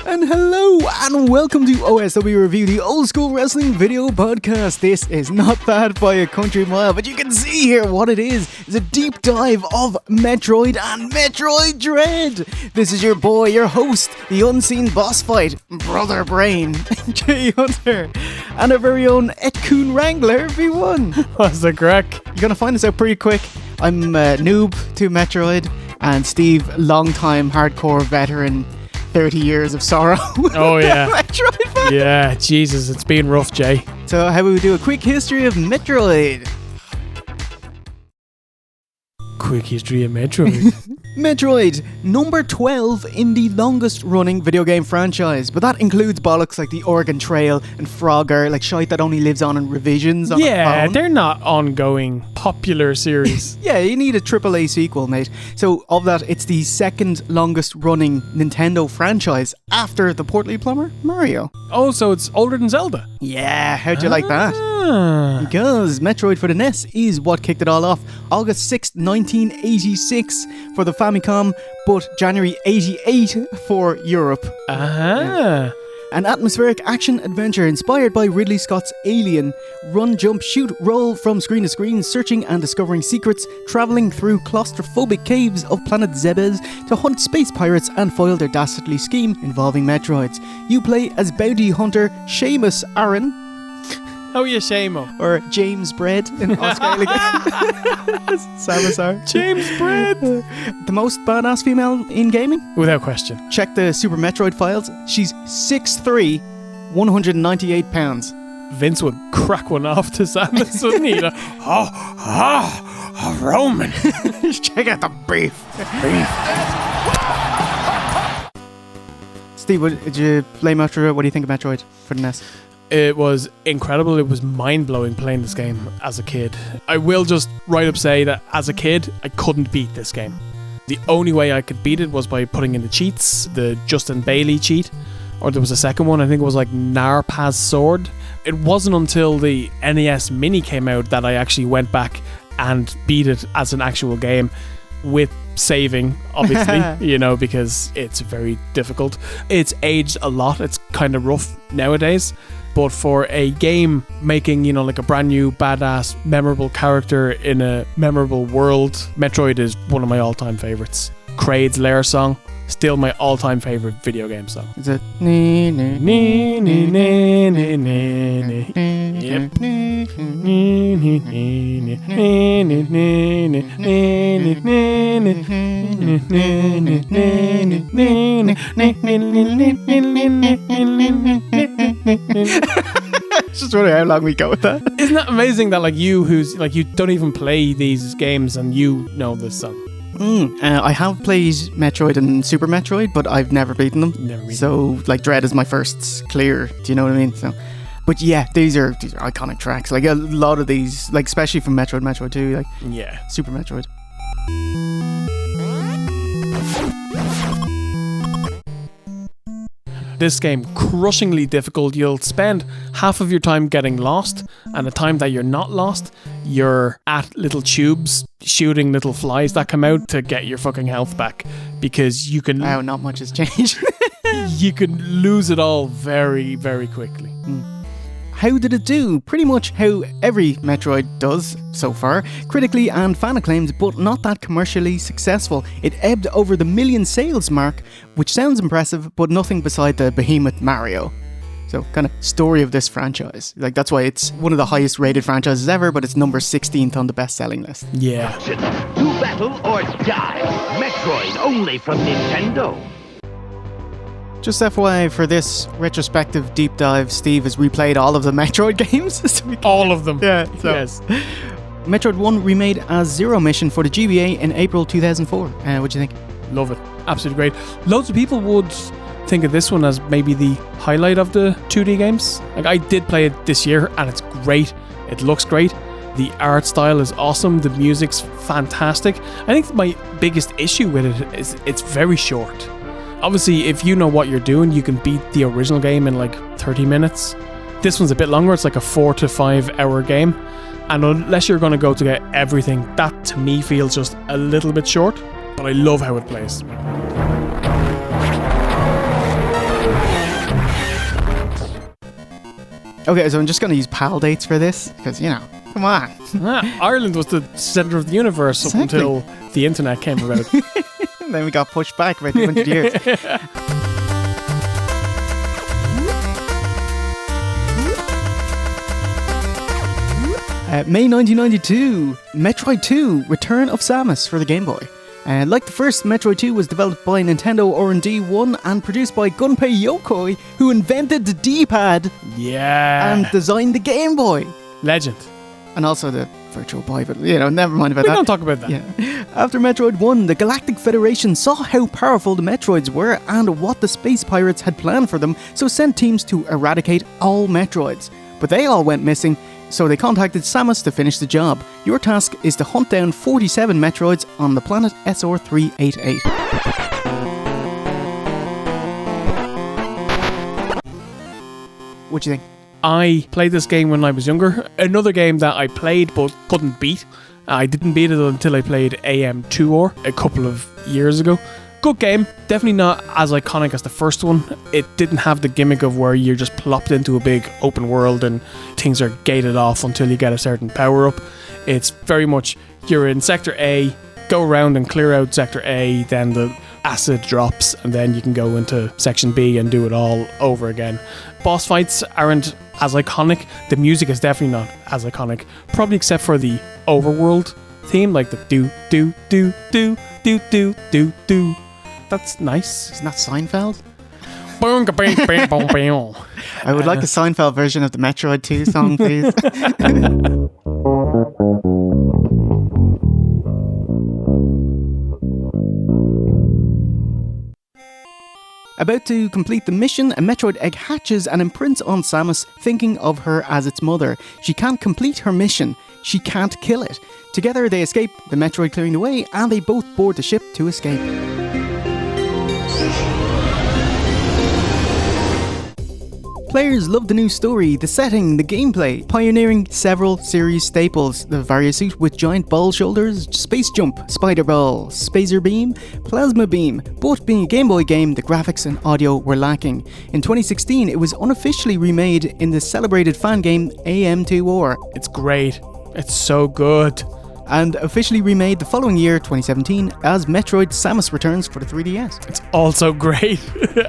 And hello and welcome to OSW Review, the old school wrestling video podcast. This is not bad by a country mile, but you can see here what it is. It's a deep dive of Metroid and Metroid Dread. This is your boy, your host, the unseen boss fight, Brother Brain, Jay Hunter, and our very own Etcoon Wrangler V1. What's the crack? You're going to find this out pretty quick. I'm noob to Metroid, and Steve, long-time hardcore veteran, 30 years of sorrow. Oh yeah. Metroid fan. Yeah, Jesus, it's been rough, Jay. So how about we do a quick history of Metroid? Quick history of Metroid. Metroid, number 12 in the longest running video game franchise, but that includes bollocks like the Oregon Trail and Frogger, like shite that only lives on in revisions on Yeah, a phone. they're not ongoing popular series. Yeah, you need a AAA sequel, mate. So of that, it's the second longest running Nintendo franchise after the portly plumber, Mario. Oh, so it's older than Zelda. Yeah, how'd you like that? Ah. Because Metroid for the NES is what kicked it all off. August 6th, 1986 for the Famicom, but January 88 for Europe. Ah. An atmospheric action-adventure inspired by Ridley Scott's Alien. Run, jump, shoot, roll from screen to screen, searching and discovering secrets, travelling through claustrophobic caves of planet Zebes to hunt space pirates and foil their dastardly scheme involving Metroids. You play as bounty hunter Samus Aran, Oh yeah, Shamo. or James Bread in Australia. Samus Aran. James Bread. The most badass female in gaming? Without question. Check the Super Metroid files. She's 6'3", 198 pounds. Vince would crack one off to Samus, wouldn't he? Roman. Check out the beef. Steve, did you play Metroid? What do you think of Metroid for the NES? It was incredible. It was mind-blowing playing this game as a kid. I will just right up say that as a kid, I couldn't beat this game. The only way I could beat it was by putting in the cheats, the Justin Bailey cheat, or there was a second one, I think it was like Narpaz Sword. It wasn't until the NES Mini came out that I actually went back and beat it as an actual game with saving, obviously, because it's very difficult. It's aged a lot. It's kind of rough nowadays. But for a game making, like a brand new, badass, memorable character in a memorable world, Metroid is one of my all-time favorites. Kraid's Lair song, still my all-time favorite video game song. Is it? Yep. Just wondering how long we go with that. Isn't that amazing that you don't even play these games and you know this song? I have played Metroid and Super Metroid, but I've never beaten them. So, Dread is my first clear. Do you know what I mean? So, but yeah, these are iconic tracks. Like a lot of these, especially from Metroid 2, yeah, Super Metroid. This game, crushingly difficult. You'll spend half of your time getting lost, and the time that you're not lost, you're at little tubes shooting little flies that come out to get your fucking health back, because you can... Wow, not much has changed. You can lose it all very, very quickly. How did it do? Pretty much how every Metroid does so far. Critically and fan acclaimed, but not that commercially successful. It ebbed over the 1 million sales mark, which sounds impressive, but nothing beside the behemoth Mario. So, kind of story of this franchise. That's why it's one of the highest rated franchises ever, but it's number 16th on the best-selling list. Yeah. Do battle or die. Metroid only from Nintendo. Just FYI, for this retrospective deep dive, Steve has replayed all of the Metroid games. All of them. Yeah. Yes. Metroid 1 remade as Zero Mission for the GBA in April 2004. What do you think? Love it. Absolutely great. Loads of people would think of this one as maybe the highlight of the 2D games. I did play it this year and it's great. It looks great. The art style is awesome. The music's fantastic. I think my biggest issue with it is it's very short. Obviously, if you know what you're doing, you can beat the original game in 30 minutes. This one's a bit longer. It's a 4 to 5 hour game. And unless you're going to go to get everything, that to me feels just a little bit short. But I love how it plays. Okay, so I'm just going to use PAL dates for this, because, come on. Ireland was the centre of the universe up until the internet came about. And then we got pushed back about 200 years. May 1992, Metroid 2, Return of Samus for the Game Boy. Like the first, Metroid 2 was developed by Nintendo R&D 1 and produced by Gunpei Yokoi, who invented the D-pad and designed the Game Boy. Legend. And also the Virtual Boy, but never mind about that. We don't talk about that. Yeah. After Metroid 1, the Galactic Federation saw how powerful the Metroids were and what the space pirates had planned for them, so sent teams to eradicate all Metroids. But they all went missing, so they contacted Samus to finish the job. Your task is to hunt down 47 Metroids on the planet SR388. What do you think? I played this game when I was younger. Another game that I played but couldn't beat. I didn't beat it until I played AM2 a couple of years ago. Good game, definitely not as iconic as the first one. It didn't have the gimmick of where you're just plopped into a big open world and things are gated off until you get a certain power up. It's very much, you're in Sector A, go around and clear out Sector A, then the acid drops, and then you can go into Section B and do it all over again. Boss fights aren't as iconic. The music is definitely not as iconic, probably except for the overworld theme, like the do, do, do, do, do, do, do, do. That's nice. Isn't that Seinfeld? I would like the Seinfeld version of the Metroid 2 song, please. About to complete the mission, a Metroid egg hatches and imprints on Samus, thinking of her as its mother. She can't complete her mission. She can't kill it. Together they escape, the Metroid clearing the way, and they both board the ship to escape. Players love the new story, the setting, the gameplay, pioneering several series staples, the Varia suit with giant ball shoulders, space jump, spider ball, spacer beam, plasma beam. But being a Game Boy game, the graphics and audio were lacking. In 2016, it was unofficially remade in the celebrated fan game AM2 It's great. It's so good. And officially remade the following year, 2017, as Metroid Samus Returns for the 3DS. It's also great.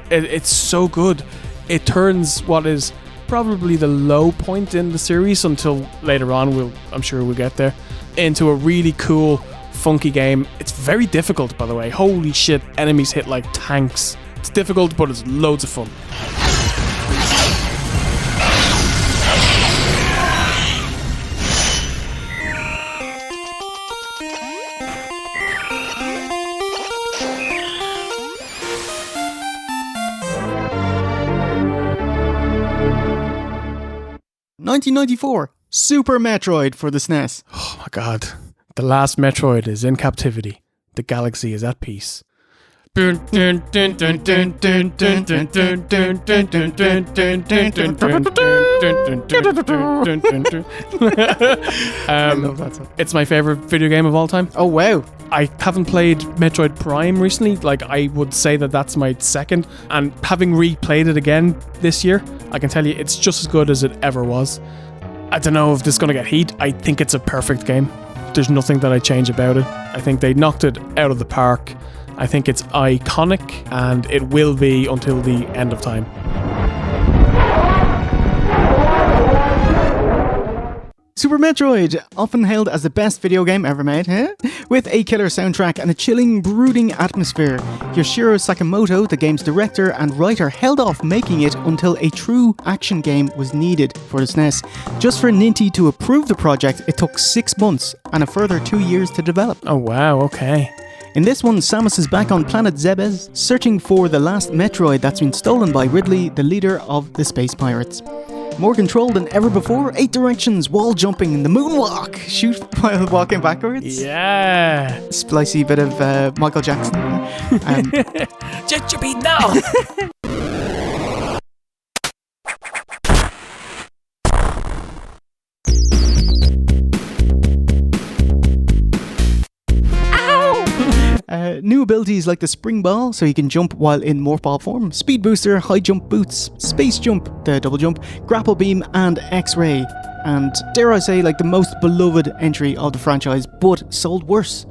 It's so good. It turns what is probably the low point in the series until later on, I'm sure we'll get there, into a really cool, funky game. It's very difficult, by the way. Holy shit, enemies hit like tanks. It's difficult, but it's loads of fun. $1994, Super Metroid for the SNES. Oh my god. The last Metroid is in captivity. The galaxy is at peace. I love that song. It's my favorite video game of all time. Oh wow. I haven't played Metroid Prime recently. Like, I would say that that's my second. And having replayed it again this year, I can tell you it's just as good as it ever was. I don't know if this is going to get heat. I think it's a perfect game. There's nothing that I change about it. I think they knocked it out of the park. I think it's iconic, and it will be until the end of time. Super Metroid, often hailed as the best video game ever made, with a killer soundtrack and a chilling, brooding atmosphere. Yoshiro Sakamoto, the game's director and writer, held off making it until a true action game was needed for the SNES. Just for Ninty to approve the project, it took 6 months and a further 2 years to develop. Oh wow, okay. In this one, Samus is back on planet Zebes, searching for the last Metroid that's been stolen by Ridley, the leader of the space pirates. More control than ever before, 8 directions, wall jumping, the moonwalk, shoot while walking backwards. Yeah. Splicey bit of Michael Jackson. New abilities like the spring ball, so you can jump while in morph ball form, speed booster, high jump boots, space jump, the double jump, grapple beam, and X-ray. And dare I say, like the most beloved entry of the franchise, but sold worse.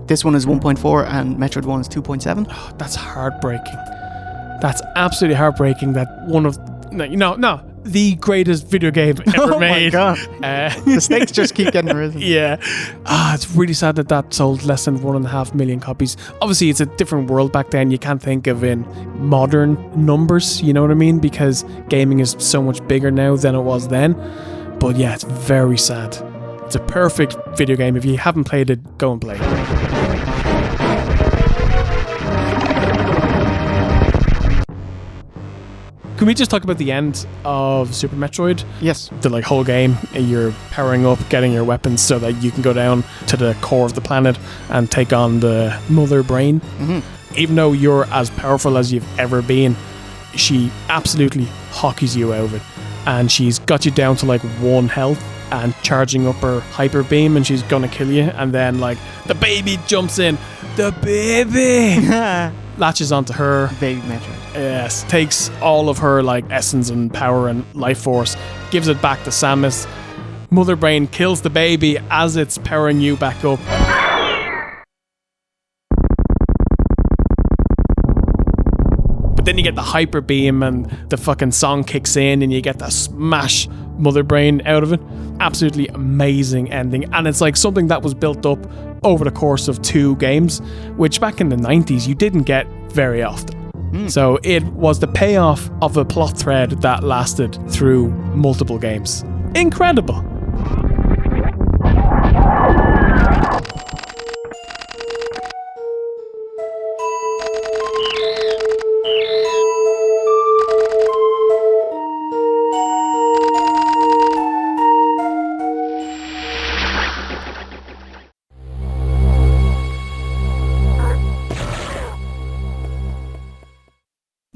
This one is 1.4 and Metroid 1 is 2.7. Oh, that's heartbreaking. That's absolutely heartbreaking that one of... No, the greatest video game ever made. Oh my god. The stakes just keep getting risen. Yeah. It's really sad that sold less than 1.5 million copies. Obviously, it's a different world back then. You can't think of in modern numbers, you know what I mean? Because gaming is so much bigger now than it was then. But yeah, it's very sad. It's a perfect video game. If you haven't played it, go and play it. Can we just talk about the end of Super Metroid? Yes. The whole game, you're powering up, getting your weapons so that you can go down to the core of the planet and take on the mother brain. Mm-hmm. Even though you're as powerful as you've ever been, she absolutely hockeys you out of it. And she's got you down to 1 health and charging up her hyper beam, and she's gonna kill you. And then the baby jumps in. The baby latches onto her. Baby Metroid. Yes, takes all of her essence and power and life force, gives it back to Samus. Mother Brain kills the baby as it's powering you back up. But then you get the hyper beam and the fucking song kicks in and you get to smash Mother Brain out of it. Absolutely amazing ending. And it's something that was built up over the course of 2 games, which back in the 90s you didn't get very often. So it was the payoff of a plot thread that lasted through multiple games. Incredible.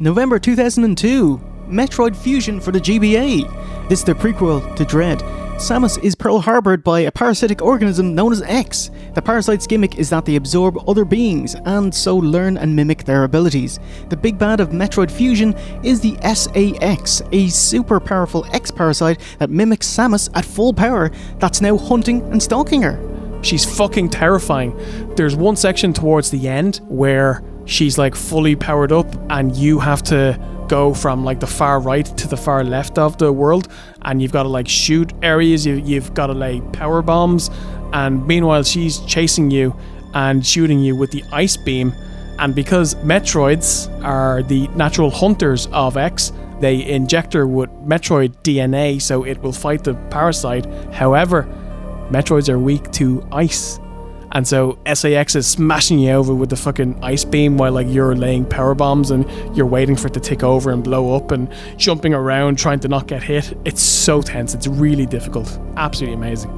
November 2002, Metroid Fusion for the GBA. This is the prequel to Dread. Samus is Pearl Harbored by a parasitic organism known as X. The parasite's gimmick is that they absorb other beings and so learn and mimic their abilities. The big bad of Metroid Fusion is the SAX, a super powerful X parasite that mimics Samus at full power that's now hunting and stalking her. She's fucking terrifying. There's one section towards the end where she's fully powered up and you have to go from the far right to the far left of the world, and you've got to shoot areas, you've got to lay power bombs, and meanwhile she's chasing you and shooting you with the ice beam. And because Metroids are the natural hunters of X, they inject her with Metroid DNA so it will fight the parasite. However, Metroids are weak to ice. And so SAX is smashing you over with the fucking ice beam while you're laying power bombs and you're waiting for it to tick over and blow up and jumping around trying to not get hit. It's so tense. It's really difficult. Absolutely amazing.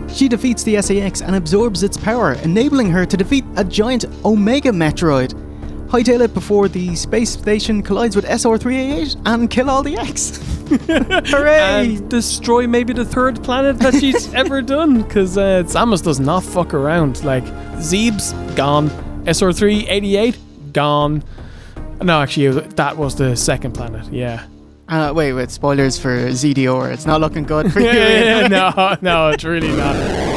She defeats the SAX and absorbs its power, enabling her to defeat a giant Omega Metroid. Hightail it before the space station collides with SR388 and kill all the X. Hooray! And destroy maybe the 3rd planet that she's ever done, because Samus does not fuck around. Zeeb's gone, SR388 gone. No, actually, that was the 2nd planet. Yeah. Wait, spoilers for ZDR. It's not looking good for you. No, it's really not.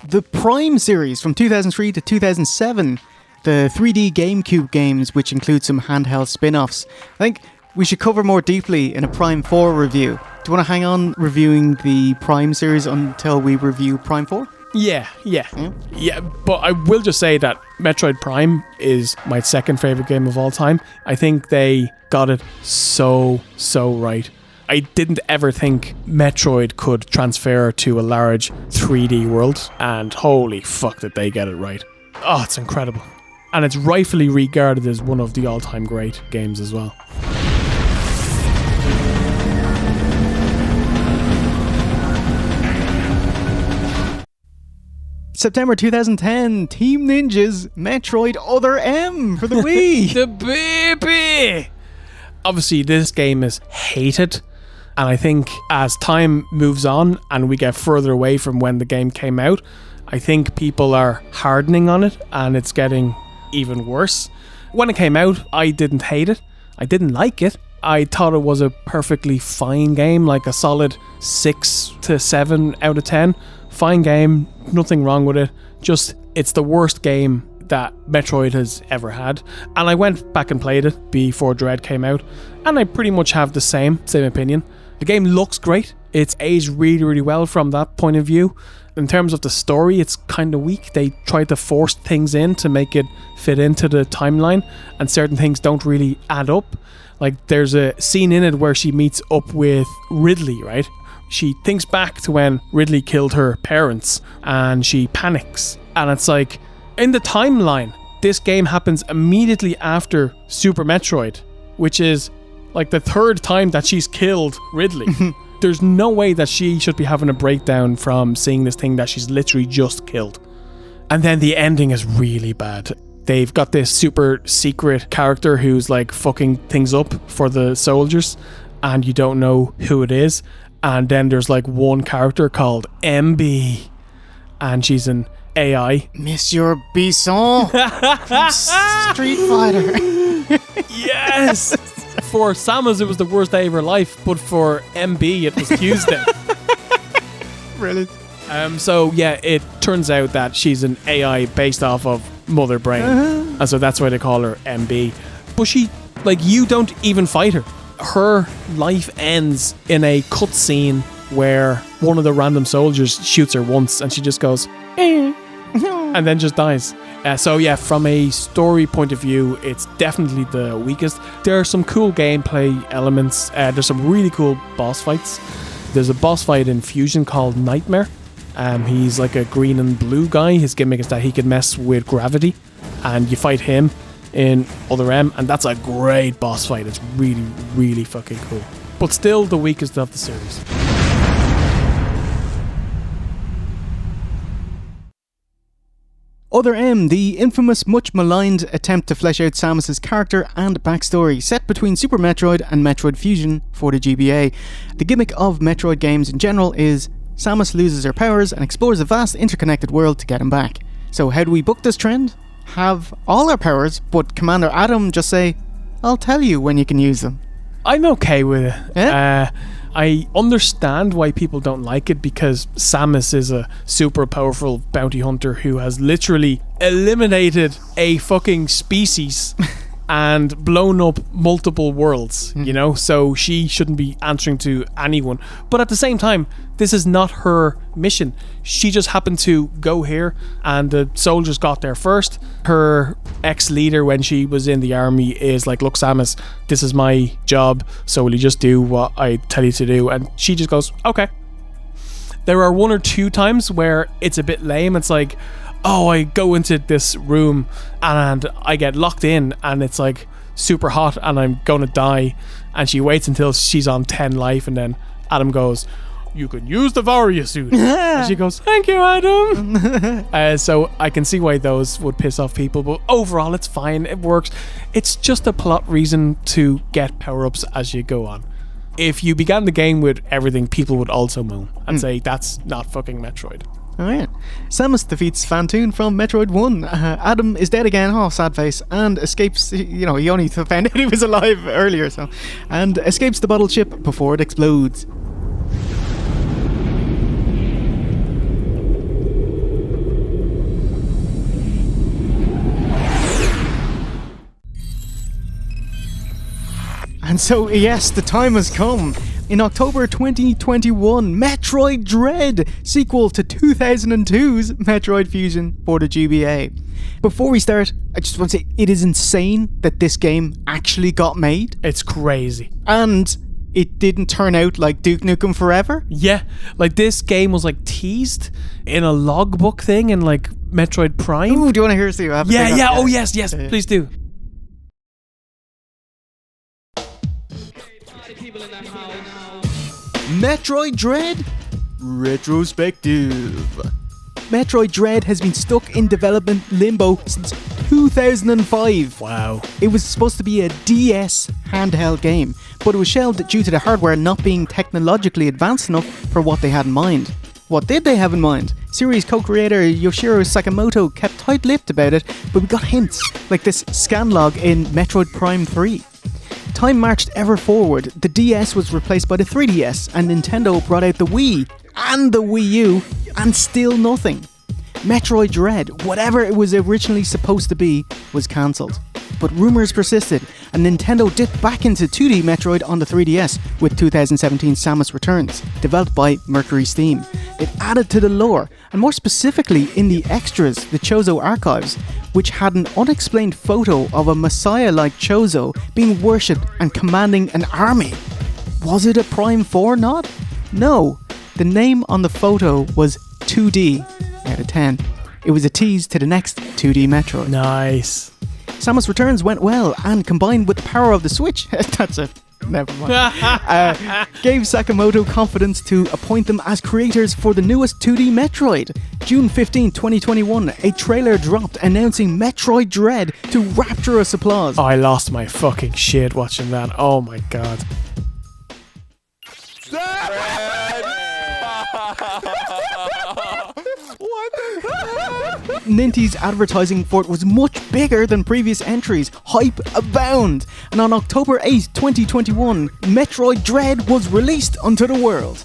The Prime series from 2003 to 2007, the 3D GameCube games, which include some handheld spin-offs. I think we should cover more deeply in a Prime 4 review. Do you want to hang on reviewing the Prime series until we review Prime 4? Yeah, but I will just say that Metroid Prime is my 2nd favourite game of all time. I think they got it so right. I didn't ever think Metroid could transfer to a large 3D world, and holy fuck did they get it right. Oh, it's incredible. And it's rightfully regarded as one of the all-time great games as well. September 2010, Team Ninja's Metroid Other M for the Wii. The baby! Obviously, this game is hated. And I think as time moves on and we get further away from when the game came out, I think people are hardening on it and it's getting even worse. When it came out, I didn't hate it. I didn't like it. I thought it was a perfectly fine game, like a solid 6 to 7 out of 10. Fine game, nothing wrong with it. Just, it's the worst game that Metroid has ever had. And I went back and played it before Dread came out, and I pretty much have the same opinion. The game looks great. It's aged really, really well from that point of view. In terms of the story, it's kind of weak. They tried to force things in to make it fit into the timeline, and certain things don't really add up. Like, there's a scene in it where she meets up with Ridley, right? She thinks back to when Ridley killed her parents, and she panics. And it's like, in the timeline, this game happens immediately after Super Metroid, which is like the third time that she's killed Ridley. There's no way that she should be having a breakdown from seeing this thing that she's literally just killed. And then the ending is really bad. They've got this super secret character who's like fucking things up for the soldiers, and you don't know who it is. And then there's like one character called MB, and she's an AI. Monsieur Bisson from Street Fighter. Yes! For Samus, it was the worst day of her life, but for MB, it was Tuesday. Brilliant. So yeah, it turns out that she's an AI based off of Mother Brain, and so that's why they call her MB. But she, like, you don't even fight her. Her life ends in a cutscene where one of the random soldiers shoots her once, and she just goes, and then just dies. So yeah, from a story point of view, it's definitely the weakest. There are some cool gameplay elements. There's some really cool boss fights. There's a boss fight in Fusion called Nightmare. He's like a green and blue guy. His gimmick is that he can mess with gravity, and you fight him in Other M, and that's a great boss fight. It's really, really fucking cool. But still the weakest of the series. Other M, the infamous, much maligned attempt to flesh out Samus's character and backstory, set between Super Metroid and Metroid Fusion for the GBA. The gimmick of Metroid games in general is Samus loses her powers and explores a vast interconnected world to get him back. So how do we book this trend? Have all our powers, but Commander Adam just say, I'll tell you when you can use them. I'm okay with it. Yeah? I understand why people don't like it, because Samus is a super powerful bounty hunter who has literally eliminated a fucking species and blown up multiple worlds, you know, so she shouldn't be answering to anyone. But at the same time, this is not her mission. She just happened to go here, and the soldiers got there first. Her ex-leader, when she was in the army, is like, look, Samus, this is my job, so will you just do what I tell you to do? And she just goes, okay. There are one or two times where it's a bit lame. It's like, oh, I go into this room and I get locked in, and it's like super hot and I'm gonna die, and she waits until she's on 10 life, and then Adam goes, you can use the Varia suit. And she goes, thank you, Adam. So I can see why those would piss off people, but overall it's fine, it works. It's just a plot reason to get power-ups as you go on. If you began the game with everything, people would also moan and say that's not fucking Metroid. Alright. Samus defeats Phantoon from Metroid 1. Adam is dead again, oh sad face, and escapes, you know, he only found out he was alive earlier, so, and escapes the bottle ship before it explodes. And so, yes, the time has come. In October 2021, Metroid Dread, sequel to 2002's Metroid Fusion for the GBA. Before we start, I just want to say, it is insane that this game actually got made. It's crazy. And it didn't turn out like Duke Nukem Forever. Yeah, like this game was like teased in a logbook thing in like Metroid Prime. Ooh, do you want to hear us do it? Yeah, oh yes, please do. Metroid Dread Retrospective. Metroid Dread has been stuck in development limbo since 2005. Wow. It was supposed to be a DS handheld game, but it was shelved due to the hardware not being technologically advanced enough for what they had in mind. What did they have in mind? Series co-creator Yoshiro Sakamoto kept tight-lipped about it, but we got hints, like this scan log in Metroid Prime 3. Time marched ever forward. The DS was replaced by the 3DS, and Nintendo brought out the Wii and the Wii U, and still nothing. Metroid Dread, whatever it was originally supposed to be, was cancelled. But rumours persisted, and Nintendo dipped back into 2D Metroid on the 3DS with 2017 Samus Returns, developed by Mercury Steam. It added to the lore, and more specifically in the extras, the Chozo archives, which had an unexplained photo of a messiah-like Chozo being worshipped and commanding an army. Was it a Prime 4 nod? No. The name on the photo was 2D out of 10. It was a tease to the next 2D Metroid. Nice. Samus Returns went well, and combined with the power of the Switch, that's it. Never mind. Gave Sakamoto confidence to appoint them as creators for the newest 2D Metroid. June 15, 2021, a trailer dropped announcing Metroid Dread to rapturous applause. Oh, I lost my fucking shit watching that. Oh my god. Ninty's advertising for it was much bigger than previous entries. Hype abound. And on October 8, 2021, Metroid Dread was released unto the world.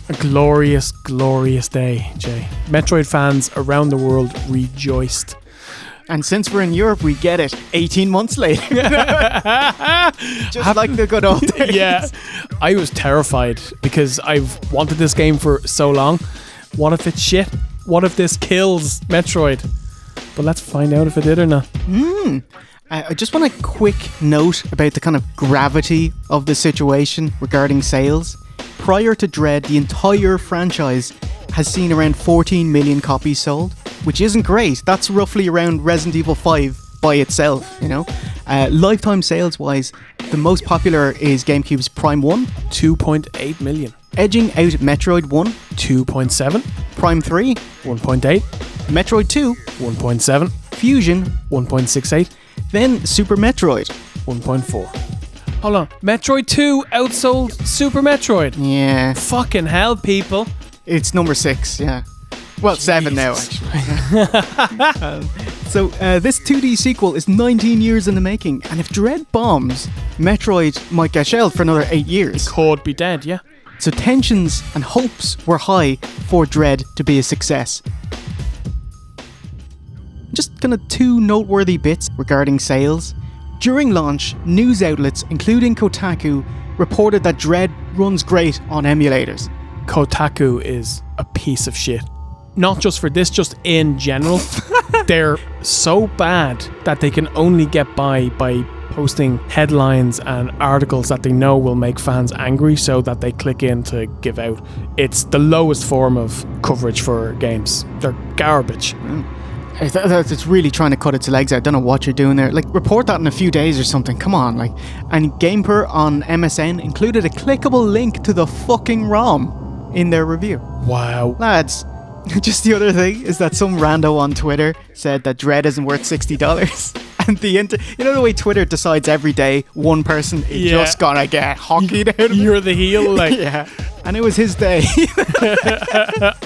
A glorious, glorious day, Jay. Metroid fans around the world rejoiced. And since we're in Europe, we get it 18 months later. Just like the good old days. Yeah. I was terrified because I've wanted this game for so long. What if it's shit? What if this kills Metroid? But let's find out if it did or not. I just want a quick note about the kind of gravity of the situation regarding sales. Prior to Dread, the entire franchise has seen around 14 million copies sold, which isn't great. That's roughly around Resident Evil 5 by itself, you know. Lifetime sales wise, the most popular is GameCube's Prime 1, 2.8 million. edging out Metroid 1, 2.7, Prime 3, 1.8, Metroid 2, 1.7, Fusion, 1.68, then Super Metroid. 1.4. Hold on. Metroid 2 outsold Super Metroid. Yeah, Fucking hell, people. it's number 6, yeah. Well, 7 now, actually. So this 2D sequel is 19 years in the making, and if Dread bombs, Metroid might get shelved for another 8 years. Could be dead, yeah. So tensions and hopes were high for Dread to be a success. Just kind of two noteworthy bits regarding sales. During launch, news outlets, including Kotaku, reported that Dread runs great on emulators. Kotaku is a piece of shit. Not just for this, just in general. They're so bad that they can only get by posting headlines and articles that they know will make fans angry so that they click in to give out. It's the lowest form of coverage for games. They're garbage. It's really trying to cut its legs out. I don't know what you're doing there. Like, report that in a few days or something. Come on, like. And GamePer on MSN included a clickable link to the fucking ROM in their review. Wow. Lads, just the other thing is that some rando on Twitter said that Dread isn't worth $60. And you know the way Twitter decides every day one person is just gonna get hockeyed out of it? You're the heel, like. Yeah. And it was his day.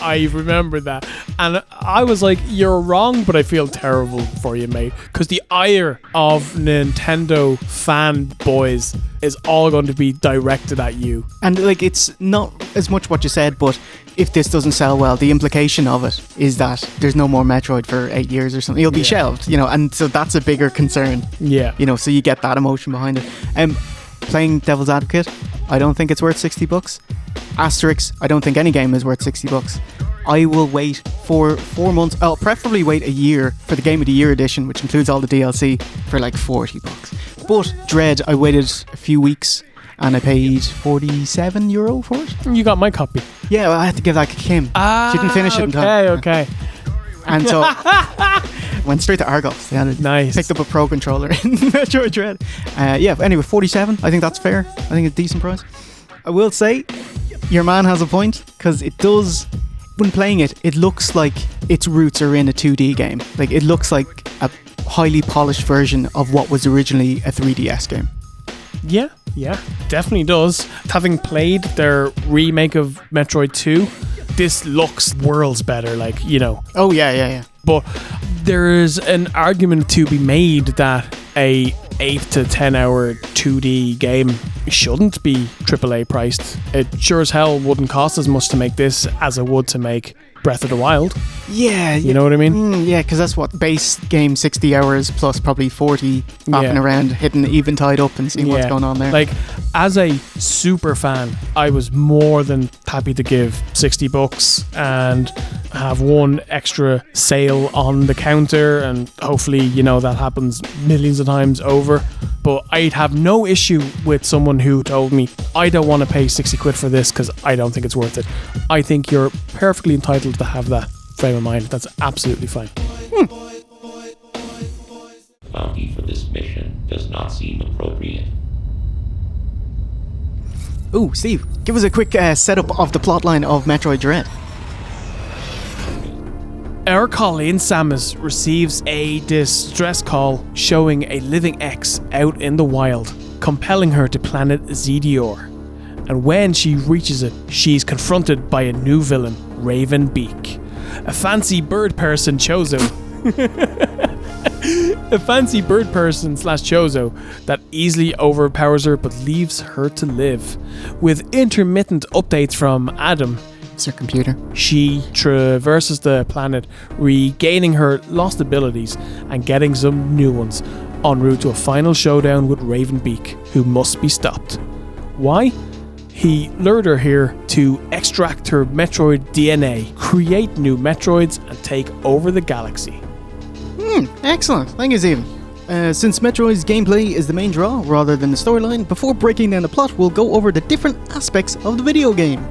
I remember that. And I was like, you're wrong, but I feel terrible for you, mate. Because the ire of Nintendo fanboys is all going to be directed at you. And like, it's not as much what you said, but if this doesn't sell well, the implication of it is that there's no more Metroid for 8 years or something. It'll be shelved, you know, and so that's a bigger concern. Yeah. You know, so you get that emotion behind it. Playing devil's advocate, I don't think it's worth $60. Asterisk, I don't think any game is worth $60. I will wait for 4 months. I'll preferably wait a year for the Game of the Year edition, which includes all the DLC, for like $40. But Dread, I waited a few weeks and I paid €47 for it. You got my copy. Yeah, well, I had to give that to Kim. She didn't finish it in time. Okay. And so went straight to Argos. They had it. Nice. Picked up a Pro controller in Metroid Dread. Yeah, anyway, 47. I think that's fair. I think it's a decent price. I will say, your man has a point, because it does when playing it, it looks like its roots are in a 2D game. Like, it looks like a highly polished version of what was originally a 3DS game. Yeah, definitely does. Having played their remake of Metroid 2, this looks worlds better, like, you know. Oh, yeah. But there's an argument to be made that a 8 to 10 hour 2D game shouldn't be AAA priced. It sure as hell wouldn't cost as much to make this as it would to make Breath of the Wild. Yeah. You know what I mean? Yeah, because that's what base game 60 hours plus probably 40 bopping around, hitting Eventide up and seeing what's going on there. Like, as a super fan, I was more than happy to give $60 and have one extra sale on the counter, and hopefully, you know, that happens millions of times over. But I'd have no issue with someone who told me, I don't want to pay 60 quid for this because I don't think it's worth it. I think you're perfectly entitled to have that frame of mind. That's absolutely fine. Bounty for this mission does not seem appropriate. Ooh, Steve, give us a quick setup of the plotline of Metroid Dread. Our colleen Samus receives a distress call showing a living X out in the wild, compelling her to planet Zedior. And when she reaches it, she's confronted by a new villain, Raven Beak, a fancy bird person Chozo. A fancy bird person / Chozo that easily overpowers her but leaves her to live. With intermittent updates from Adam, Sir Computer, she traverses the planet, regaining her lost abilities and getting some new ones, en route to a final showdown with Ravenbeak, who must be stopped. Why? He lured her here to extract her Metroid DNA, create new Metroids, and take over the galaxy. Excellent. Thank you, Stephen. Since Metroid's gameplay is the main draw rather than the storyline, before breaking down the plot, we'll go over the different aspects of the video game.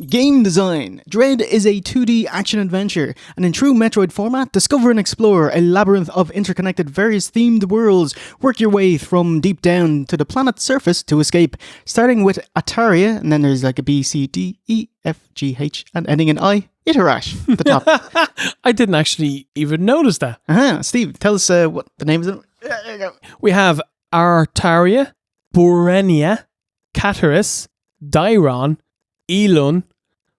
Game design. Dread is a 2D action-adventure, and in true Metroid format, discover and explore a labyrinth of interconnected various themed worlds. Work your way from deep down to the planet's surface to escape, starting with Ataria, and then there's like a B, C, D, E, F, G, H, and ending in I, Itarash at the top. I didn't actually even notice that. Steve, tell us what the name is. We have Artaria, Burenia, Cataris, Dairon, Elun,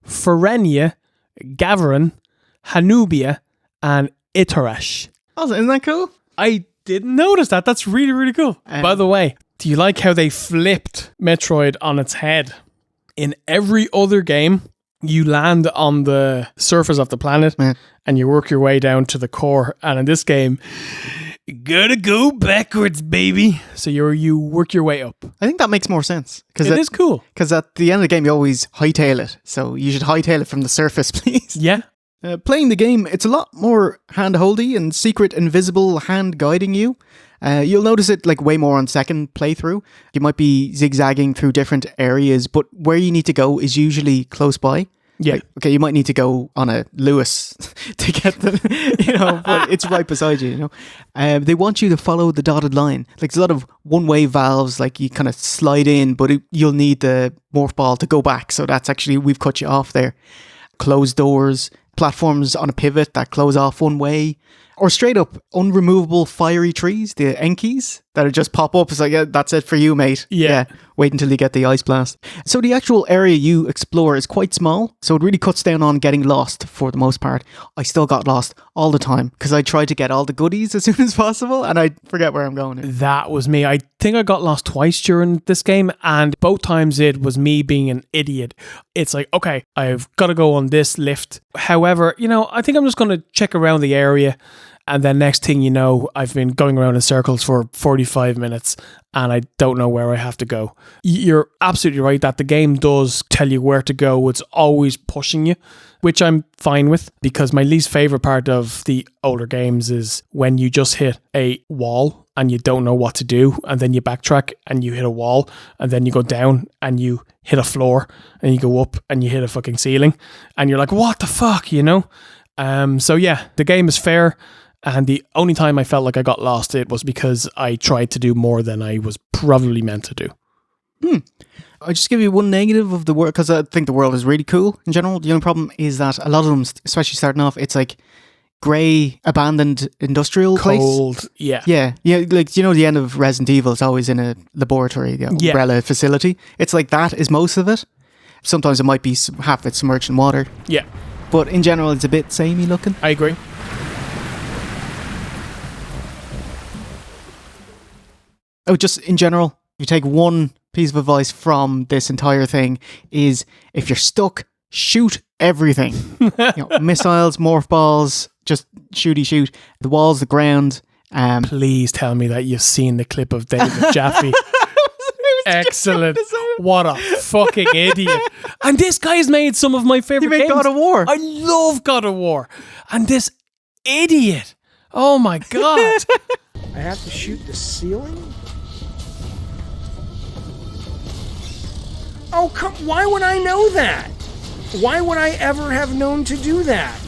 Ferenia, Gavarin, Hanubia, and Itarash. Oh, isn't that cool? I didn't notice that. That's really, really cool. By the way, do you like how they flipped Metroid on its head? In every other game, you land on the surface of the planet and you work your way down to the core. And in this game, you gotta go backwards, baby. So you work your way up. I think that makes more sense. It is cool. Because at the end of the game, you always hightail it. So you should hightail it from the surface, please. Yeah. Playing the game, it's a lot more hand-holdy and secret, invisible hand guiding you. You'll notice it like way more on second playthrough. You might be zigzagging through different areas, but where you need to go is usually close by. Yeah. Like, okay, you might need to go on a Lewis to get the, but it's right beside you, They want you to follow the dotted line. Like, there's a lot of one-way valves, like you kind of slide in, but you'll need the morph ball to go back. So that's actually, we've cut you off there. Closed doors, platforms on a pivot that close off one way, or straight up unremovable fiery trees, the Enkis, that just pop up. It's like, yeah, that's it for you, mate. Yeah. Wait until you get the ice blast. So the actual area you explore is quite small, so it really cuts down on getting lost for the most part. I still got lost all the time because I tried to get all the goodies as soon as possible and I forget where I'm going. That was me. I think I got lost twice during this game, and both times it was me being an idiot. It's like, okay, I've got to go on this lift. However, I think I'm just going to check around the area And then next thing you know, I've been going around in circles for 45 minutes and I don't know where I have to go. You're absolutely right that the game does tell you where to go. It's always pushing you, which I'm fine with, because my least favorite part of the older games is when you just hit a wall and you don't know what to do, and then you backtrack and you hit a wall, and then you go down and you hit a floor, and you go up and you hit a fucking ceiling, and you're like, what the fuck, you know? So yeah, the game is fair. And the only time I felt like I got lost, it was because I tried to do more than I was probably meant to do. I'll just give you one negative of the world, because I think the world is really cool in general. The only problem is that a lot of them, especially starting off, it's like grey, abandoned industrial place. Cold, yeah. Yeah, like, you know, the end of Resident Evil is always in a laboratory, the umbrella facility. It's like that is most of it. Sometimes it might be half of it submerged in water. Yeah. But in general, it's a bit samey looking. I agree. Oh, just in general, if you take one piece of advice from this entire thing, is if you're stuck, shoot everything. Missiles, morph balls, just shoot. The walls, the ground. Please tell me that you've seen the clip of David Jaffe. Excellent. What a fucking idiot. And this guy has made some of my favorite games. He made God of War. I love God of War. And this idiot. Oh my God. I have to shoot the ceiling? Oh, why would I know that? Why would I ever have known to do that?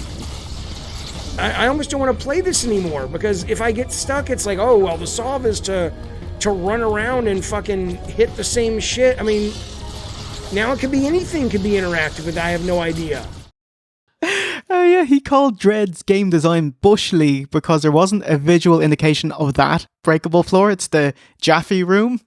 I almost don't want to play this anymore, because if I get stuck, it's like, oh, well, the solve is to run around and fucking hit the same shit. I mean, now it could be anything could be interactive with. I have no idea. Yeah, he called Dread's game design Bush League because there wasn't a visual indication of that breakable floor. It's the Jaffe room.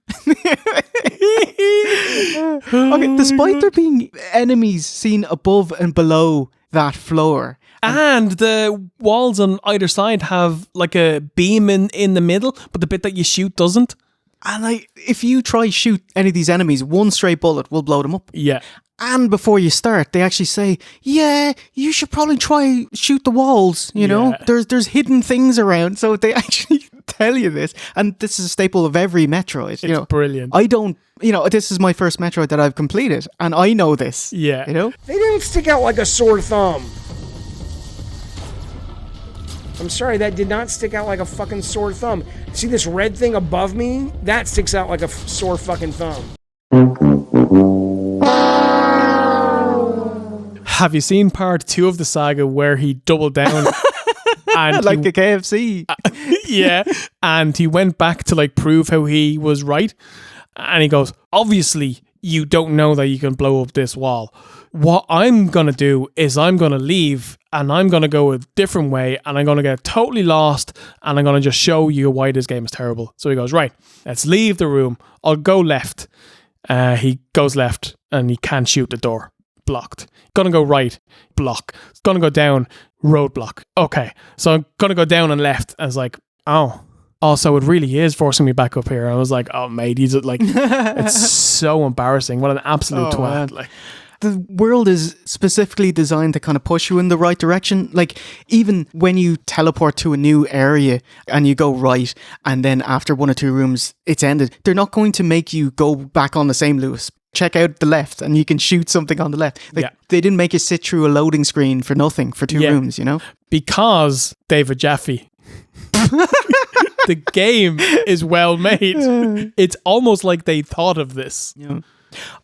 Okay, despite there being enemies seen above and below that floor. And the walls on either side have like a beam in the middle, but the bit that you shoot doesn't. And if you try shoot any of these enemies, one stray bullet will blow them up. Yeah. And before you start, they actually say, yeah, you should probably try shoot the walls, you know? There's hidden things around, so they actually tell you this. And this is a staple of every Metroid. It's brilliant. I don't, this is my first Metroid that I've completed, and I know this. Yeah. You know? They didn't stick out like a sore thumb. I'm sorry, that did not stick out like a fucking sore thumb. See this red thing above me? That sticks out like a sore fucking thumb. Have you seen part 2 of the saga where he doubled down? And like the KFC. Yeah. And he went back to like prove how he was right. And he goes, obviously, you don't know that you can blow up this wall. What I'm going to do is I'm going to leave and I'm going to go a different way and I'm going to get totally lost and I'm going to just show you why this game is terrible. So he goes, right, let's leave the room. I'll go left. He goes left and he can't shoot the door. Blocked. Gonna go right. Block. Gonna go down. Roadblock. Okay. So I'm gonna go down and left. I was like, oh. Also, it really is forcing me back up here. I was like, oh, mate, he's like, it's so embarrassing. What an absolute twat. Like, the world is specifically designed to kind of push you in the right direction. Like, even when you teleport to a new area and you go right, and then after 1 or 2 rooms, it's ended, they're not going to make you go back on the same loop. Check out the left and you can shoot something on the left. Like, they didn't make you sit through a loading screen for nothing for 2 rooms, you know? Because David Jaffe. The game is well made. It's almost like they thought of this. Yeah.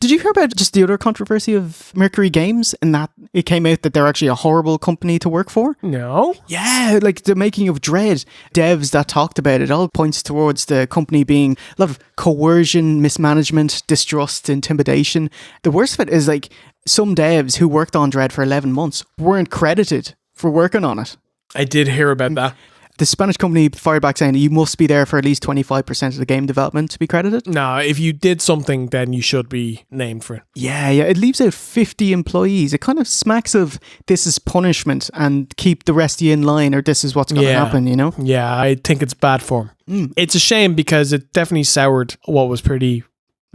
Did you hear about just the other controversy of Mercury Games, in that it came out that they're actually a horrible company to work for? No. Yeah, like the making of Dread, devs that talked about it, all points towards the company being a lot of coercion, mismanagement, distrust, intimidation. The worst of it is like some devs who worked on Dread for 11 months weren't credited for working on it. I did hear about that. The Spanish company fired back saying you must be there for at least 25% of the game development to be credited. No, if you did something, then you should be named for it. Yeah. It leaves out 50 employees. It kind of smacks of this is punishment and keep the rest of you in line, or this is what's going to happen, you know? Yeah, I think it's bad form. It's a shame because it definitely soured what was pretty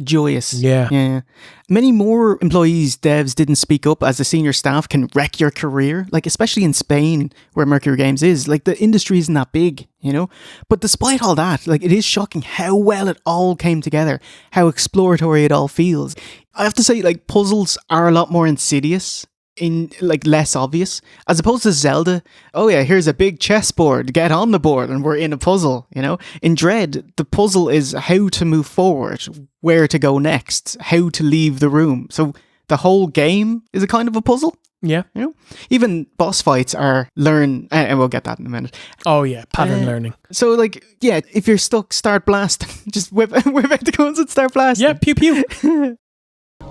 joyous. Yeah. Yeah. Many more employees, devs didn't speak up as the senior staff can wreck your career, like especially in Spain where Mercury Games is. Like the industry isn't that big, you know? But despite all that, like it is shocking how well it all came together, how exploratory it all feels. I have to say, like, puzzles are a lot more insidious, in like less obvious, as opposed to Zelda. Oh yeah, here's a big chessboard, get on the board and we're in a puzzle, you know. In Dread, the puzzle is how to move forward, where to go next, how to leave the room. So the whole game is a kind of a puzzle. Yeah. You know, even boss fights are and we'll get that in a minute. Oh yeah, pattern learning. So like, yeah, if you're stuck, start blast. Just whip out the guns and start blasting. Yeah, pew pew.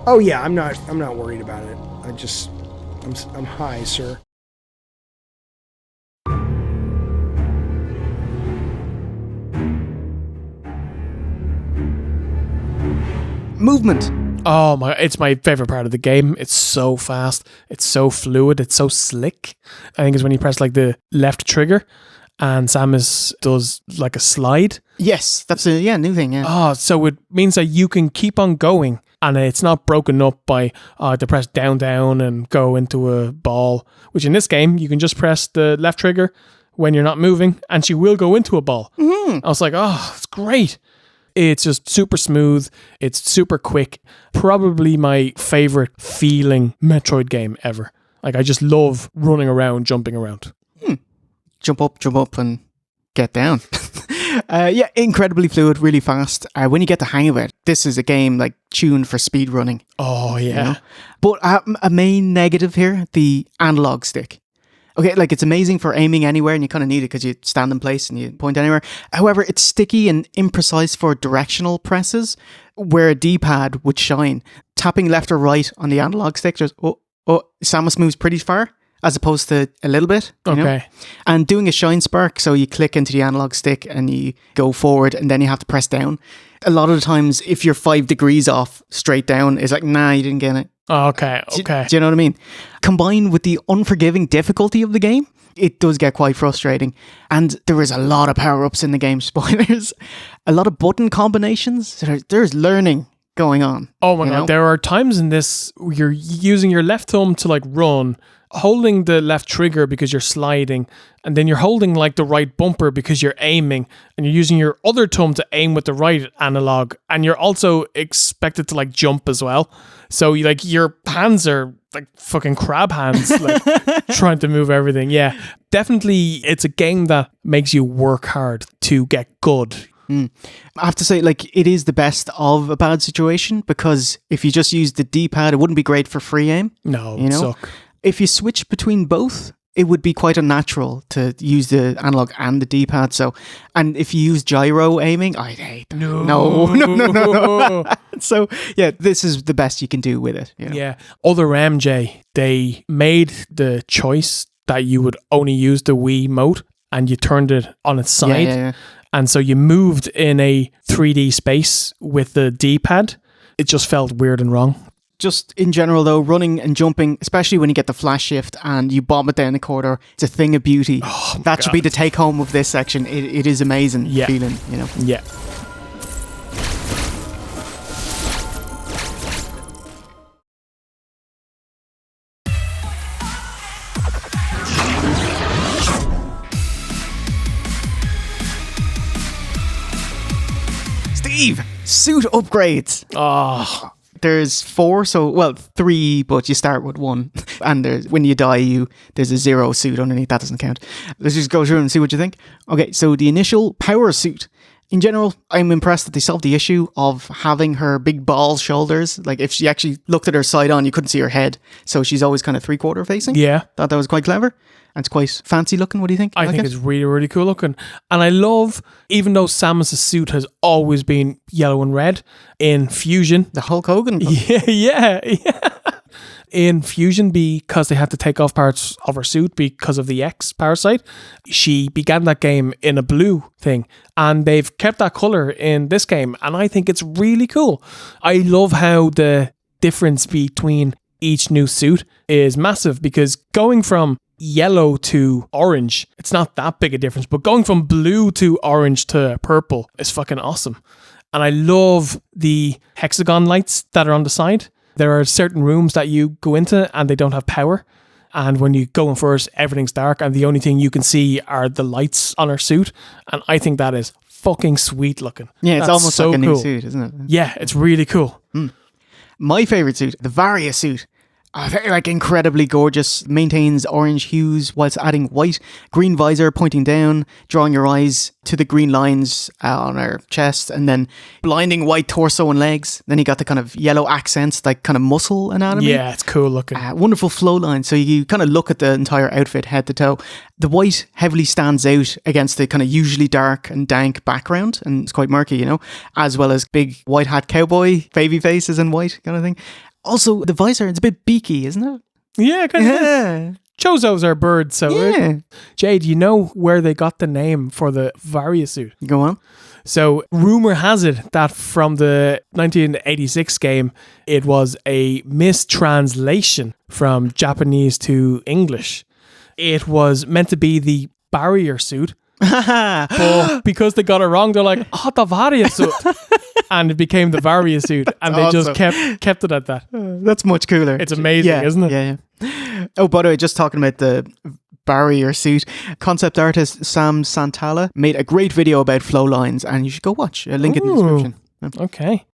Oh yeah, I'm not worried about it. I'm high, sir. Movement. Oh my, it's my favorite part of the game. It's so fast. It's so fluid. It's so slick. I think it's when you press like the left trigger and Samus does like a slide. Yes, that's a new thing, yeah. Oh, so it means that you can keep on going and it's not broken up by to press down and go into a ball, which in this game, you can just press the left trigger when you're not moving and she will go into a ball. Mm-hmm. I was like, oh, it's great. It's just super smooth. It's super quick. Probably my favorite feeling Metroid game ever. Like, I just love running around, jumping around. Jump up and get down. Yeah, incredibly fluid, really fast. When you get the hang of it, this is a game like tuned for speed running. Oh, yeah. You know? But a main negative here, the analog stick. Okay, like it's amazing for aiming anywhere and you kind of need it because you stand in place and you point anywhere. However, it's sticky and imprecise for directional presses where a D-pad would shine. Tapping left or right on the analog stick, just, Samus moves pretty far as opposed to a little bit. You know? And doing a shine spark, so you click into the analog stick and you go forward and then you have to press down. A lot of the times, if you're 5 degrees off straight down, it's like, nah, you didn't get it. Okay. Do you know what I mean? Combined with the unforgiving difficulty of the game, it does get quite frustrating. And there is a lot of power-ups in the game, spoilers. A lot of button combinations. There's learning going on. Oh my God. There are times in this where you're using your left thumb to like run, holding the left trigger because you're sliding, and then you're holding like the right bumper because you're aiming, and you're using your other thumb to aim with the right analog, and you're also expected to like jump as well. So like your hands are like fucking crab hands, like trying to move everything. Yeah, definitely it's a game that makes you work hard to get good. I have to say, like, it is the best of a bad situation, because if you just use the D-pad, it wouldn't be great for free aim. No, you know? Suck. If you switch between both, it would be quite unnatural to use the analog and the D-pad. So, and if you use gyro aiming, I'd hate that. No. So, yeah, this is the best you can do with it. You know? Yeah. Other MJ, they made the choice that you would only use the Wii mode and you turned it on its side. Yeah. And so you moved in a 3D space with the D-pad. It just felt weird and wrong. Just in general, though, running and jumping, especially when you get the flash shift and you bomb it down the corridor, it's a thing of beauty. Oh, that should be the take home of this section. It is amazing feeling, you know. Yeah. Steve, suit upgrades. Oh. There's 4, 3, but you start with 1. And when you die, there's a 0 suit underneath. That doesn't count. Let's just go through and see what you think. Okay, so the initial power suit. In general, I'm impressed that they solved the issue of having her big ball shoulders. Like, if she actually looked at her side on, you couldn't see her head. So she's always kind of 3/4 facing. Yeah. Thought that was quite clever. And it's quite fancy looking. What do you think? I think it's really, really cool looking. And I love, even though Samus' suit has always been yellow and red, in Fusion... The Hulk Hogan? Yeah. In Fusion, because they had to take off parts of her suit because of the X parasite, she began that game in a blue thing. And they've kept that colour in this game. And I think it's really cool. I love how the difference between each new suit is massive, because going from yellow to orange, it's not that big a difference, but going from blue to orange to purple is fucking awesome. And I love the hexagon lights that are on the side. There are certain rooms that you go into and they don't have power. And when you go in first, everything's dark and the only thing you can see are the lights on her suit. And I think that is fucking sweet looking. Yeah, it's That's almost so like a new cool. suit, isn't it? Yeah, it's really cool. My favourite suit, the Varia suit. Very like incredibly gorgeous, maintains orange hues whilst adding white, green visor pointing down, drawing your eyes to the green lines on her chest, and then blinding white torso and legs. Then you got the kind of yellow accents, like kind of muscle anatomy. Yeah, it's cool looking. Wonderful flow lines, so you kind of look at the entire outfit head to toe. The white heavily stands out against the kind of usually dark and dank background, and it's quite murky, you know, as well as big white hat cowboy, baby faces and white kind of thing. Also, the visor, it's a bit beaky, isn't it? Yeah, kind of. Yeah. Chozos are birds, so... Yeah. Jade, you know where they got the name for the Varia suit? Go on. So, rumor has it that from the 1986 game, it was a mistranslation from Japanese to English. It was meant to be the barrier suit, but because they got it wrong, they're like, the Varia suit. And it became the Varia suit, and they just kept it at that. That's much cooler. It's amazing, isn't it? Yeah. Oh, by the way, just talking about the barrier suit, concept artist Sam Santala made a great video about flow lines, and you should go watch. A link in the description. Okay.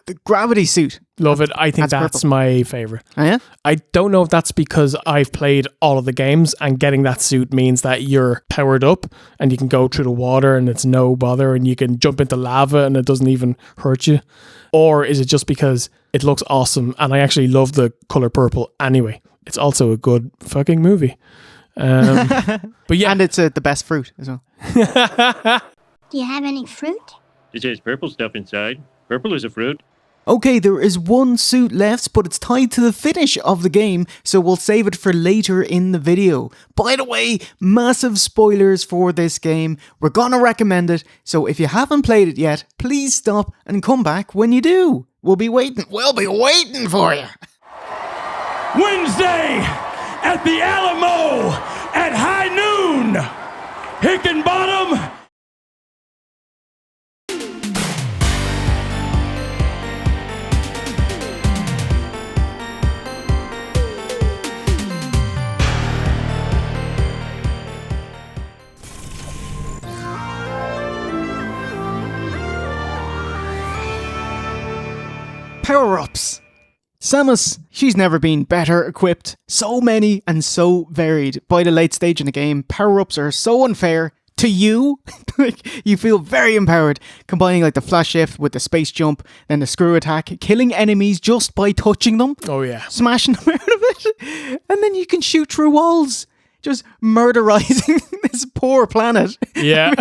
The gravity suit. Love it. I think that's purple. my favourite. Oh, yeah? I don't know if that's because I've played all of the games and getting that suit means that you're powered up and you can go through the water and it's no bother and you can jump into lava and it doesn't even hurt you. Or is it just because it looks awesome and I actually love the colour purple anyway? It's also a good fucking movie. But yeah. And it's the best fruit as well. Do you have any fruit? It says purple stuff inside. Purple is a fruit. Okay, there is one suit left, but it's tied to the finish of the game, so we'll save it for later in the video. By the way, massive spoilers for this game. We're gonna recommend it, so if you haven't played it yet, please stop and come back when you do. We'll be waiting for you. Wednesday at the Alamo at high noon. Hickenbottom. Power-ups. Samus, she's never been better equipped. So many and so varied. By the late stage in the game, power-ups are so unfair to you. You feel very empowered, combining like the flash shift with the space jump, then the screw attack, killing enemies just by touching them. Oh yeah. Smashing them out of it. And then you can shoot through walls, just murderizing this poor planet. Yeah.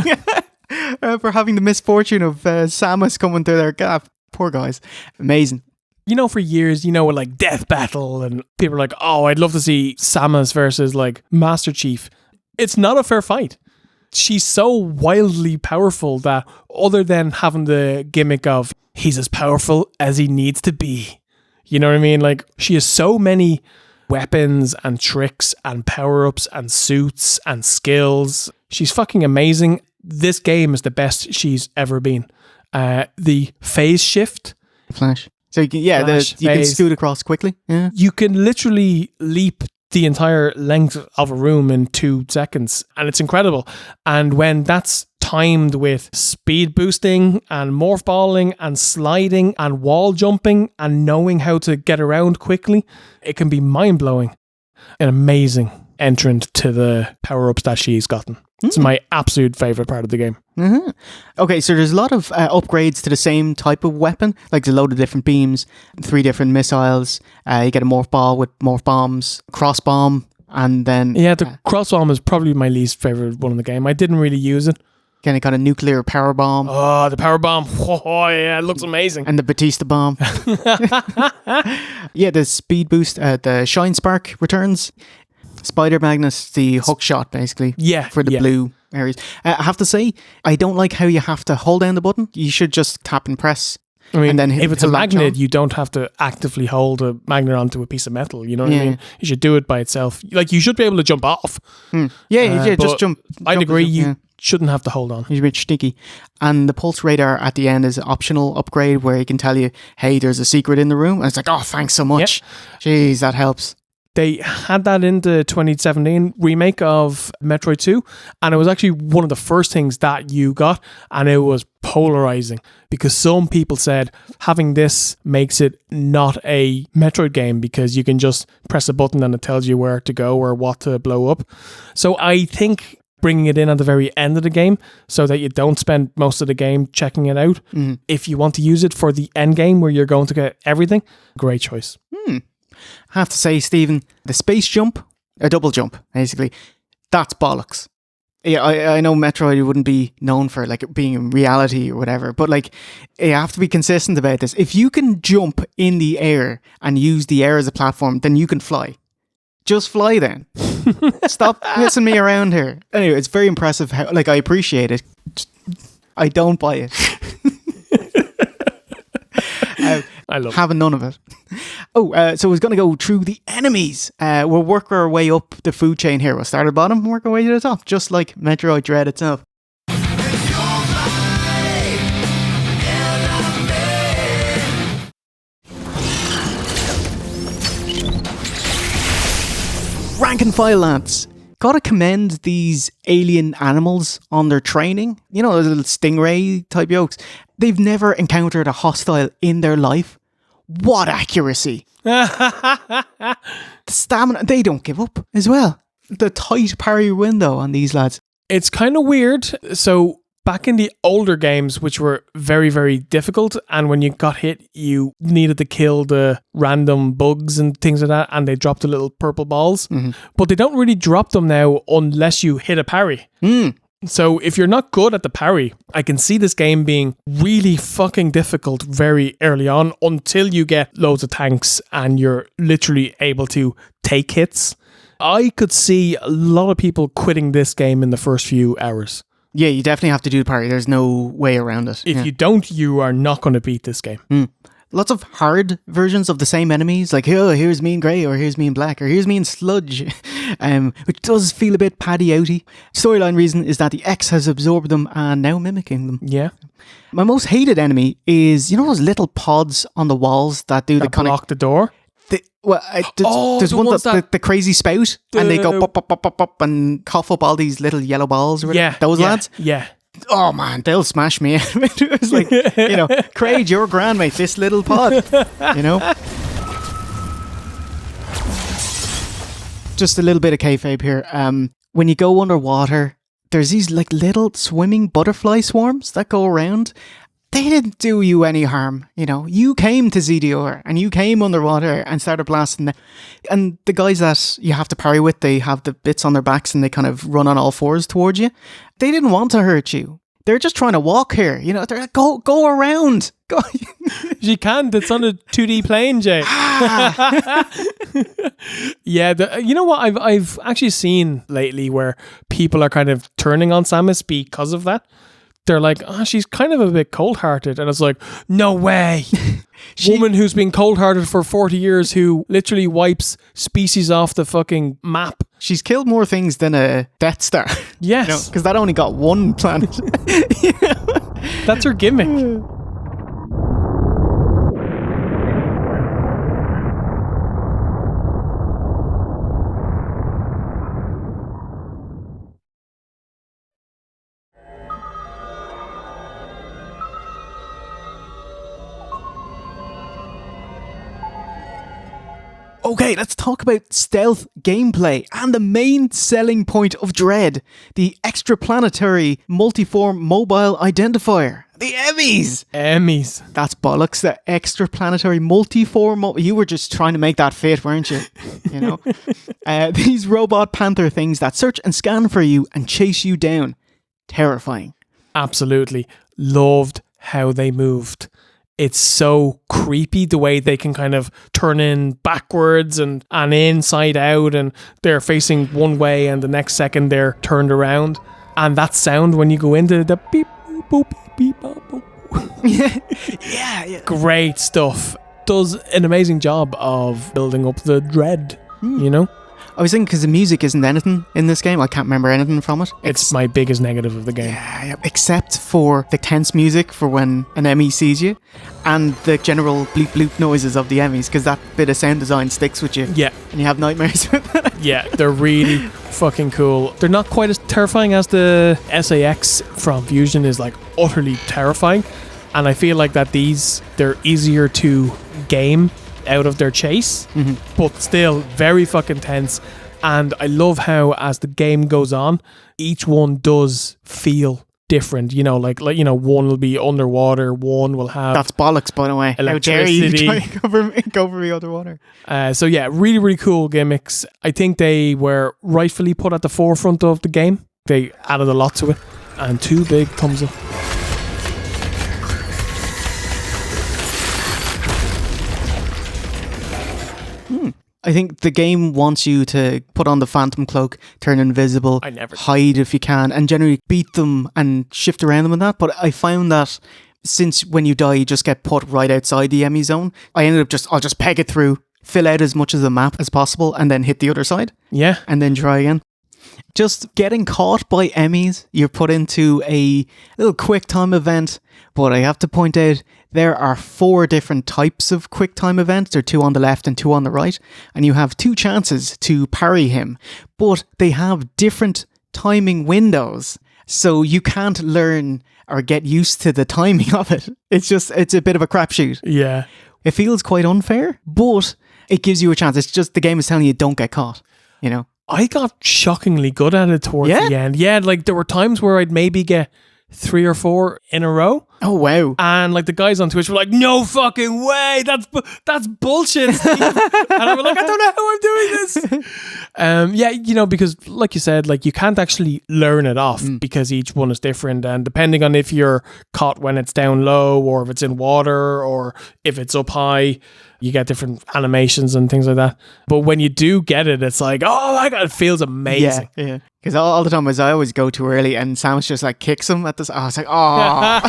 For having the misfortune of Samus coming through their gap. Poor guys. Amazing. You know, for years, with like Death Battle and people are like, oh, I'd love to see Samus versus like Master Chief. It's not a fair fight. She's so wildly powerful that other than having the gimmick of he's as powerful as he needs to be. You know what I mean? Like she has so many weapons and tricks and power-ups and suits and skills. She's fucking amazing. This game is the best she's ever been. The phase shift. Flash. So you can, you can scoot across quickly. Yeah. You can literally leap the entire length of a room in 2 seconds, and it's incredible. And when that's timed with speed boosting and morph balling and sliding and wall jumping and knowing how to get around quickly, it can be mind-blowing. An amazing entrant to the power-ups that she's gotten. It's my absolute favourite part of the game. Mm-hmm. Okay, so there's a lot of upgrades to the same type of weapon, like there's a load of different beams, 3 different missiles, you get a morph ball with morph bombs, cross bomb, and then... Yeah, the cross bomb is probably my least favourite one in the game. I didn't really use it. Kind of nuclear power bomb. Oh, the power bomb. Oh, yeah, it looks amazing. And the Batista bomb. Yeah, the speed boost, the Shine Spark returns. Spider Magnus, the hook shot, basically. Yeah. For the blue areas. I have to say, I don't like how you have to hold down the button. You should just tap and press. I mean, and then if it's a magnet, you don't have to actively hold a magnet onto a piece of metal. You know what I mean? You should do it by itself. Like, you should be able to jump off. Yeah, just jump. I'd agree. shouldn't have to hold on. He's a bit sticky. And the pulse radar at the end is an optional upgrade where he can tell you, hey, there's a secret in the room. And it's like, oh, thanks so much. Jeez, that helps. They had that in the 2017 remake of Metroid 2, and it was actually one of the first things that you got, and it was polarizing because some people said having this makes it not a Metroid game because you can just press a button and it tells you where to go or what to blow up. So I think bringing it in at the very end of the game so that you don't spend most of the game checking it out. If you want to use it for the end game where you're going to get everything, great choice. I have to say, Stephen, the space jump, a double jump, basically, that's bollocks. Yeah, I know Metroid wouldn't be known for like being in reality or whatever, but like you have to be consistent about this. If you can jump in the air and use the air as a platform, then you can fly. Just fly then. Stop pissing me around here. Anyway, it's very impressive. How, like, I appreciate it. I don't buy it. I love having none of it. So we're going to go through the enemies. We'll work our way up the food chain here. We'll start at the bottom and work our way to the top, just like Metroid Dread itself. Rank and file, lads. Gotta commend these alien animals on their training. You know, those little stingray type yokes. They've never encountered a hostile in their life. What accuracy. The stamina, they don't give up as well. The tight parry window on these lads. It's kind of weird. So back in the older games, which were very, very difficult, and when you got hit, you needed to kill the random bugs and things like that, and they dropped the little purple balls. But they don't really drop them now unless you hit a parry. So if you're not good at the parry, I can see this game being really fucking difficult very early on until you get loads of tanks and you're literally able to take hits. I could see a lot of people quitting this game in the first few hours. Yeah, you definitely have to do the parry. There's no way around it. If you don't, you are not going to beat this game. Lots of hard versions of the same enemies, like, oh, here's me in grey, or here's me in black, or here's me in sludge, which does feel a bit paddy-outy. Storyline reason is that the X has absorbed them and now mimicking them. Yeah. My most hated enemy is, you know those little pods on the walls that do the kind of... block the door? There's one that the crazy spout, and they go pop, pop, pop, pop, pop, and cough up all these little yellow balls. Or whatever. Those lads? Yeah. Oh man, they'll smash me. It was like, you know, Craig, your grand mate, this little pod, you know. Just a little bit of kayfabe here. When you go underwater, there's these like little swimming butterfly swarms that go around. They didn't do you any harm, you know. You came to ZDR and you came underwater and started blasting them. And the guys that you have to parry with, they have the bits on their backs and they kind of run on all fours towards you. They didn't want to hurt you. They're just trying to walk here, you know. They're like, go around. Go. You can't. It's on a 2D plane, Jay. Yeah, you know what? I've actually seen lately where people are kind of turning on Samus because of that. They're like, oh, she's kind of a bit cold-hearted. And it's like, no way. Woman who's been cold-hearted for 40 years who literally wipes species off the fucking map. She's killed more things than a Death Star. Yes. Because that only got one planet. You know? That's her gimmick. Okay, let's talk about stealth gameplay and the main selling point of Dread, the extraplanetary multiform mobile identifier, the EMMIs. EMMIs. That's bollocks, the extraplanetary multiform. You were just trying to make that fit, weren't you? You know, these robot panther things that search and scan for you and chase you down. Terrifying. Absolutely. Loved how they moved. It's so creepy the way they can kind of turn in backwards and inside out, and they're facing one way and the next second they're turned around. And that sound when you go into the beep, boop, beep, boop, boop. Yeah. Great stuff. Does an amazing job of building up the dread, you know? I was thinking because the music isn't anything in this game. I can't remember anything from it. It's my biggest negative of the game. Yeah, except for the tense music for when an Emmy sees you and the general bleep bloop noises of the Emmys, because that bit of sound design sticks with you. Yeah. And you have nightmares with it. Yeah, they're really fucking cool. They're not quite as terrifying as the SAX from Fusion is like utterly terrifying. And I feel like that they're easier to game out of their chase, but still very fucking tense. And I love how as the game goes on, each one does feel different. You know, like you know, one will be underwater, one will have That's bollocks, by the way. How dare you try to cover me underwater? So yeah, really, really cool gimmicks. I think they were rightfully put at the forefront of the game. They added a lot to it, and 2 big thumbs up. I think the game wants you to put on the Phantom Cloak, turn invisible, hide if you can, and generally beat them and shift around them and that. But I found that since when you die, you just get put right outside the EMMI zone, I ended up I'll just peg it through, fill out as much of the map as possible, and then hit the other side. Yeah. And then try again. Just getting caught by Emmys, you're put into a little quick time event, but I have to point out there are 4 different types of quick time events. There are 2 on the left and 2 on the right, and you have 2 chances to parry him, but they have different timing windows, so you can't learn or get used to the timing of it. It's a bit of a crapshoot. Yeah. It feels quite unfair, but it gives you a chance. It's just the game is telling you don't get caught, you know? I got shockingly good at it towards the end. Yeah, like there were times where I'd maybe get 3 or 4 in a row. Oh, wow. And like the guys on Twitch were like, no fucking way, that's bullshit, Steve. And I was like, I don't know how I'm doing this. Yeah, you know, because like you said, like you can't actually learn it off because each one is different, and depending on if you're caught when it's down low or if it's in water or if it's up high, you get different animations and things like that. But when you do get it, it's like, oh my God, it feels amazing. Yeah. Because all the time I always go too early and Samus just like kicks him at this. I was like, oh.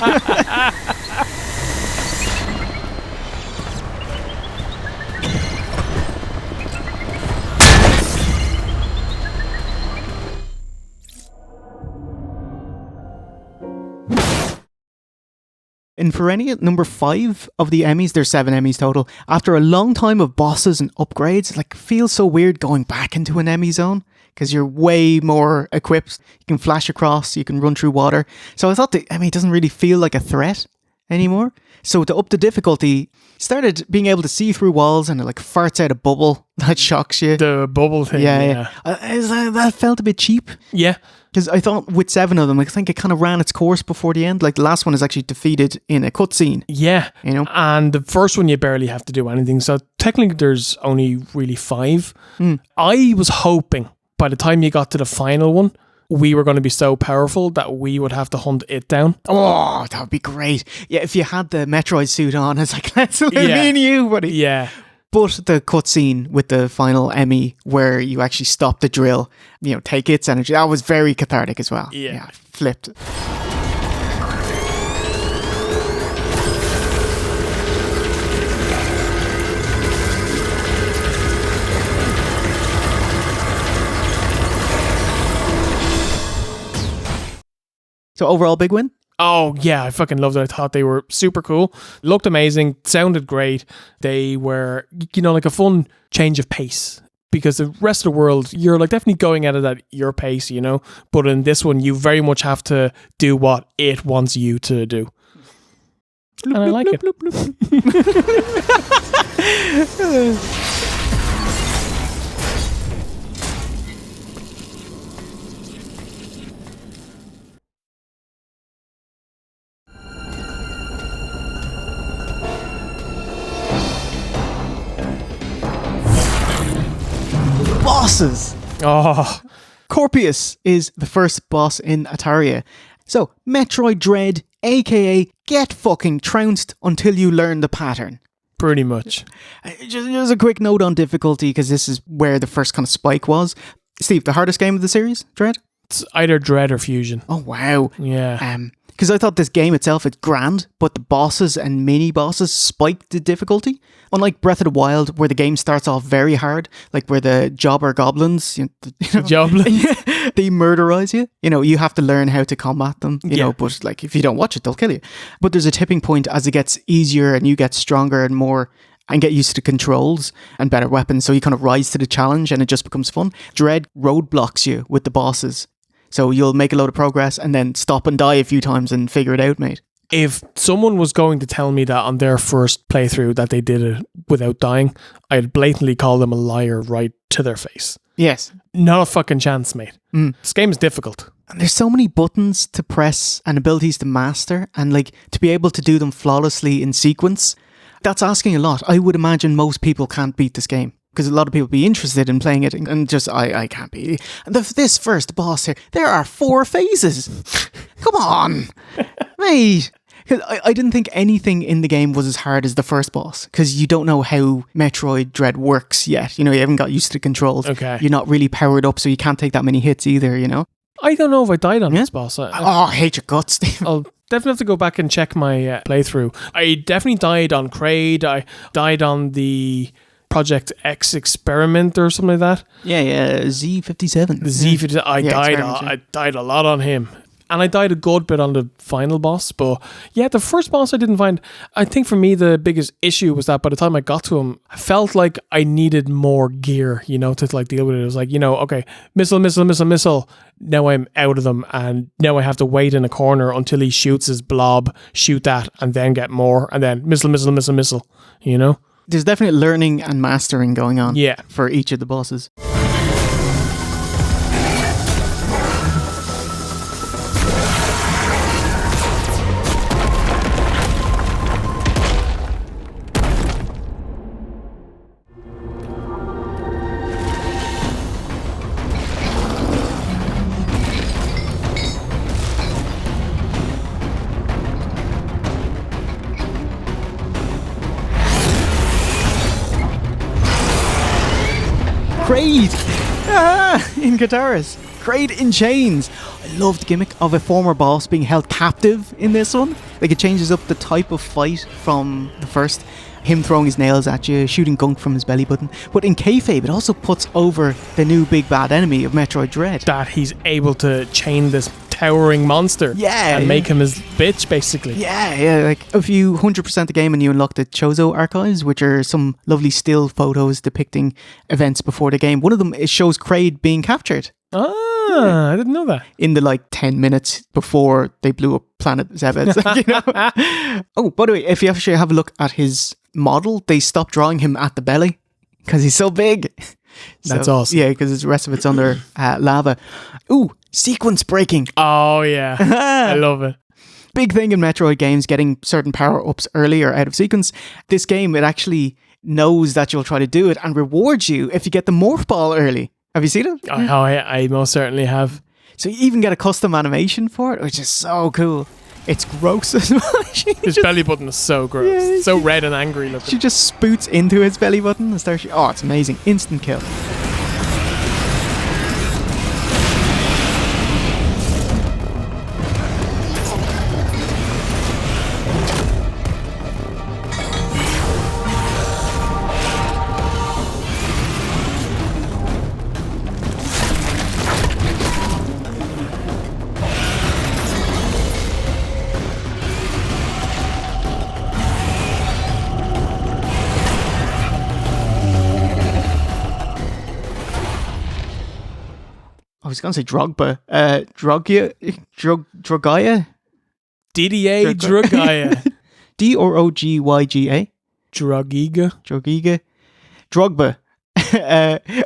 In Perennia, number 5 of the Emmys, there's 7 Emmys total. After a long time of bosses and upgrades, like feels so weird going back into an Emmy zone because you're way more equipped. You can flash across, you can run through water. So I thought the Emmy doesn't really feel like a threat anymore. So to up the difficulty, started being able to see through walls and it like farts out a bubble that shocks you. The bubble thing. Yeah. That felt a bit cheap. Yeah. Because I thought with 7 of them, I think it kind of ran its course before the end. Like the last one is actually defeated in a cutscene. Yeah. You know? And the first one you barely have to do anything. So technically there's only really 5. I was hoping by the time you got to the final one, we were going to be so powerful that we would have to hunt it down. Oh, that would be great. Yeah, if you had the Metroid suit on, it's like, let's me and you, buddy. Yeah. But the cutscene with the final Emmy where you actually stop the drill, you know, take its energy, that was very cathartic as well. Yeah. I flipped. So overall, big win? Oh, yeah, I fucking loved it. I thought they were super cool. Looked amazing. Sounded great. They were, you know, like a fun change of pace. Because the rest of the world, you're like definitely going at it at your pace, you know? But in this one, you very much have to do what it wants you to do. And I like it. Bosses! Oh. Corpius is the first boss in Ataria. So, Metroid Dread, aka get fucking trounced until you learn the pattern. Pretty much. Just a quick note on difficulty, because this is where the first kind of spike was. Steve, the hardest game of the series, Dread? It's either Dread or Fusion. Oh, wow. Yeah. Because I thought this game itself is grand, but the bosses and mini bosses spiked the difficulty. Unlike Breath of the Wild, where the game starts off very hard, like where the jobber goblins, Joblins. they murderize you. You have to learn how to combat them, you know, but like if you don't watch it, they'll kill you. But there's a tipping point as it gets easier and you get stronger and more and get used to the controls and better weapons. So you kind of rise to the challenge and it just becomes fun. Dread roadblocks you with the bosses. So you'll make a load of progress and then stop and die a few times and figure it out, mate. If someone was going to tell me that on their first playthrough that they did it without dying, I'd blatantly call them a liar right to their face. Yes. Not a fucking chance, mate. This game is difficult. And there's so many buttons to press and abilities to master and like to be able to do them flawlessly in sequence. That's asking a lot. I would imagine most people can't beat this game. Because a lot of people be interested in playing it and just, I can't be. And this first boss here, there are 4 phases. Come on, mate. I didn't think anything in the game was as hard as the first boss because you don't know how Metroid Dread works yet. You haven't got used to the controls. Okay. You're not really powered up, so you can't take that many hits either, I don't know if I died on this boss. I hate your guts, Steve. I'll definitely have to go back and check my playthrough. I definitely died on Kraid. I died on the Project X experiment or something like that. Yeah, Z57. The Z57. I died a lot on him. And I died a good bit on the final boss. But yeah, the first boss I didn't find. I think for me, the biggest issue was that by the time I got to him, I felt like I needed more gear, to like deal with it. It was like, okay, missile. Now I'm out of them. And now I have to wait in a corner until he shoots his blob, shoot that, and then get more. And then missile. There's definitely learning and mastering going on for each of the bosses. Kraid! In Guitarist. Kraid in chains. I love the gimmick of a former boss being held captive in this one. Like it changes up the type of fight from the first. Him throwing his nails at you, shooting gunk from his belly button. But in Kayfabe, it also puts over the new big bad enemy of Metroid Dread. That he's able to chain this towering monster and make him his bitch, basically. Yeah, like if you 100% the game and you unlock the Chozo archives, which are some lovely still photos depicting events before the game, one of them shows Kraid being captured. I didn't know that. In the 10 minutes before they blew up Planet Zebed. Oh, by the way, if you actually have a look at his model, they stopped drawing him at the belly because he's so big. That's awesome. Yeah, because the rest of it's under lava. Ooh, sequence breaking. Oh, yeah. I love it. Big thing in Metroid games, getting certain power-ups earlier out of sequence. This game, it actually knows that you'll try to do it and rewards you if you get the morph ball early. Have you seen it? Oh, I most certainly have. So you even get a custom animation for it, which is so cool. It's gross as well. His belly button is so gross. Yeah, so red and angry looking. She just spoots into his belly button and starts... Oh, it's amazing. Instant kill. I was going to say Drogba. Drogaya? Didier Drogaya. D-R-O-G-Y-G-A? Drogiga. Drogba.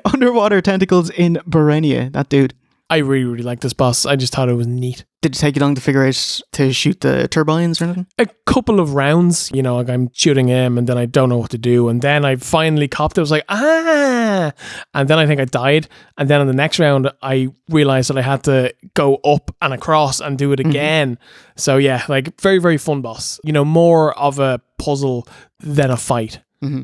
Underwater tentacles in Barenia. That dude. I really, really like this boss. I just thought it was neat. Did it take you long to figure out to shoot the turbines or anything? A couple of rounds, like I'm shooting him and then I don't know what to do. And then I finally copped it. I was like, And then I think I died. And then on the next round, I realized that I had to go up and across and do it again. Mm-hmm. So yeah, very, very fun boss. More of a puzzle than a fight. Mm-hmm.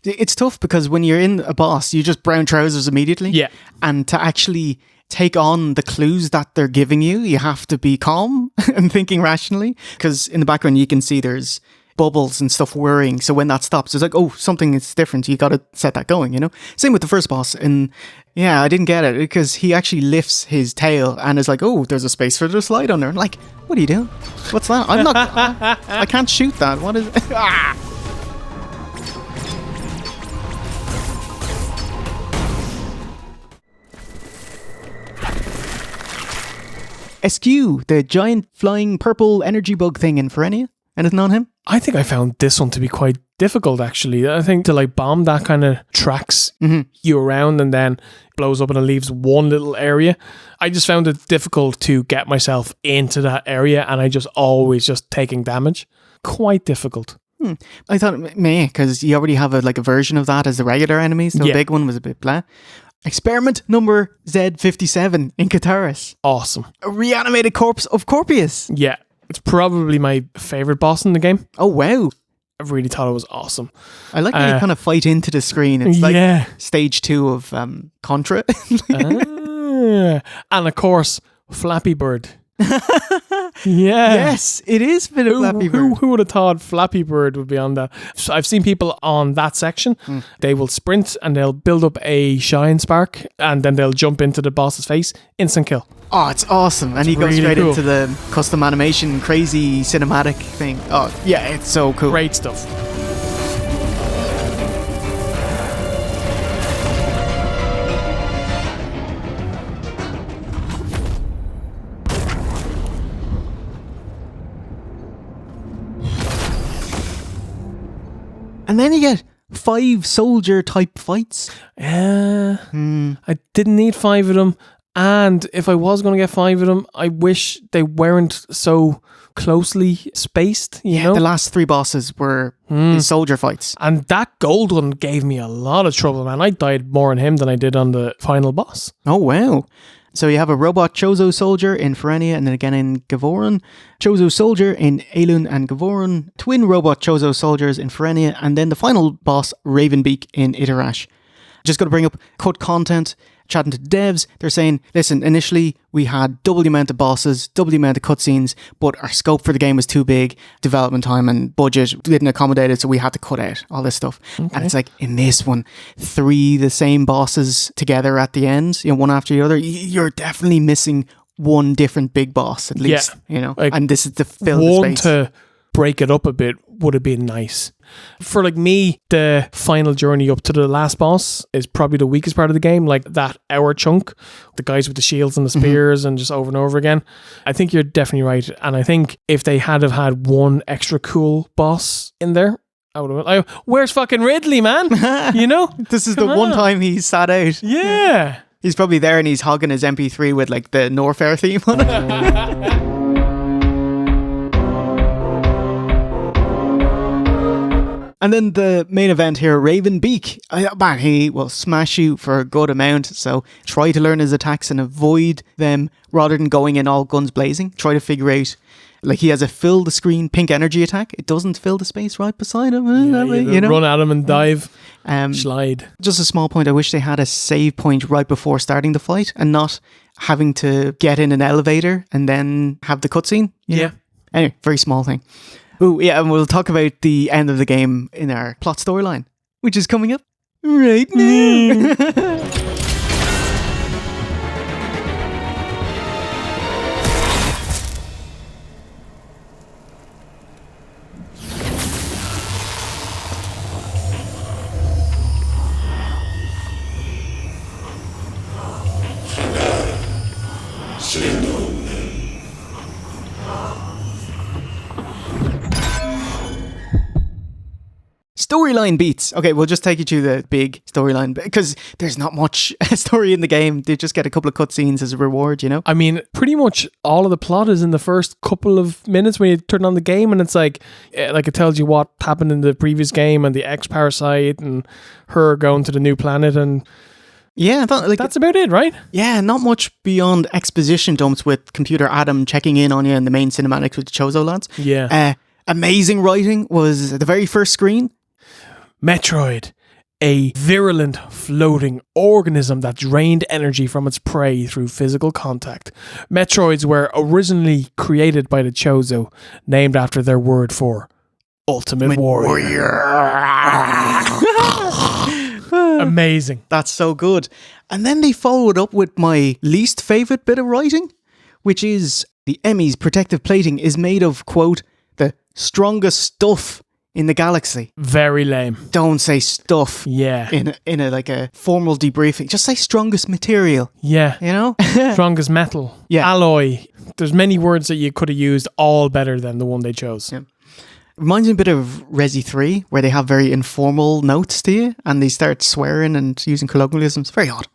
It's tough because when you're in a boss, you just brown trousers immediately. Yeah. And to actually take on the clues that they're giving you. You have to be calm and thinking rationally, because in the background you can see there's bubbles and stuff whirring. So when that stops, it's like, oh, something is different. You got to set that going, you know? Same with the first boss. And yeah, I didn't get it because he actually lifts his tail and is like, oh, there's a space for the slide on there. I'm like, what are you doing? What's that? I'm not, I can't shoot that. What is it? Ah! Eskew, the giant flying purple energy bug thing in Ferenia. Anything on him? I think I found this one to be quite difficult, actually. I think to like bomb that kind of tracks you around and then blows up and it leaves one little area. I just found it difficult to get myself into that area, and I just always just taking damage. Quite difficult. I thought, meh, because you already have a version of that as the regular enemies. So the big one was a bit blah. Experiment number Z57 in Kataris. Awesome. A reanimated corpse of Corpius. Yeah. It's probably my favorite boss in the game. Oh, wow. I really thought it was awesome. I like how you kind of fight into the screen. It's like stage 2 of Contra. And of course, Flappy Bird. Yes, it is a bit of Flappy Bird. Who would have thought Flappy Bird would be on that? So I've seen people on that section. They will sprint and they'll build up a shine spark and then they'll jump into the boss's face. Instant kill. Oh, it's awesome. And he goes straight into the custom animation, crazy cinematic thing. Oh, yeah, it's so cool. Great stuff. And then you get 5 soldier type fights. I didn't need 5 of them. And if I was going to get 5 of them, I wish they weren't so closely spaced, you know? The last 3 bosses were these soldier fights. And that gold one gave me a lot of trouble, man. I died more on him than I did on the final boss. Oh, wow. So you have a robot Chozo soldier in Ferenia and then again in Gavoron. Chozo soldier in Aelun and Gavoron. Twin robot Chozo soldiers in Ferenia. And then the final boss, Ravenbeak in Itarash. Just got to bring up cut content. Chatting to devs, they're saying, listen, initially we had double the amount of bosses, double the amount of cutscenes, but our scope for the game was too big, development time and budget didn't accommodate it, so we had to cut out all this stuff. Okay. And it's like, in this one, 3 the same bosses together at the end, one after the other, you're definitely missing one different big boss at least, and this is to fill the space. To break it up a bit would have been nice. For me, the final journey up to the last boss is probably the weakest part of the game, like that hour chunk, the guys with the shields and the spears and just over and over again. I think you're definitely right. And I think if they had one extra cool boss in there, I would have where's fucking Ridley, man? This is one time he sat out. Yeah. He's probably there and he's hogging his MP3 with the Norfair theme on it. And then the main event here, Ravenbeak. Man, he will smash you for a good amount. So try to learn his attacks and avoid them rather than going in all guns blazing. Try to figure out, he has a fill the screen pink energy attack. It doesn't fill the space right beside him. Run at him and dive. Slide. Just a small point. I wish they had a save point right before starting the fight and not having to get in an elevator and then have the cutscene. Yeah. Anyway, very small thing. Oh, yeah, and we'll talk about the end of the game in our plot storyline, which is coming up right now. Storyline beats. Okay, we'll just take you to the big storyline because there's not much story in the game. They just get a couple of cutscenes as a reward, I mean, pretty much all of the plot is in the first couple of minutes when you turn on the game, and it's it tells you what happened in the previous game and the X-Parasite and her going to the new planet and... Yeah, I thought, that's about it, right? Yeah, not much beyond exposition dumps with Computer Adam checking in on you in the main cinematics with the Chozo lads. Yeah. Amazing writing was the very first screen. Metroid, a virulent floating organism that drained energy from its prey through physical contact. Metroids were originally created by the Chozo, named after their word for Ultimate Warrior. Amazing. That's so good. And then they followed up with my least favourite bit of writing, which is the EMMI's protective plating is made of, quote, the strongest stuff in the galaxy. Very lame. Don't say stuff. Yeah. In a like a formal debriefing. Just say strongest material. Yeah. You know? Strongest metal. Yeah. Alloy. There's many words that you could have used, all better than the one they chose. Yeah. Reminds me a bit of Resi 3, where they have very informal notes to you, and they start swearing and using colloquialisms. Very odd.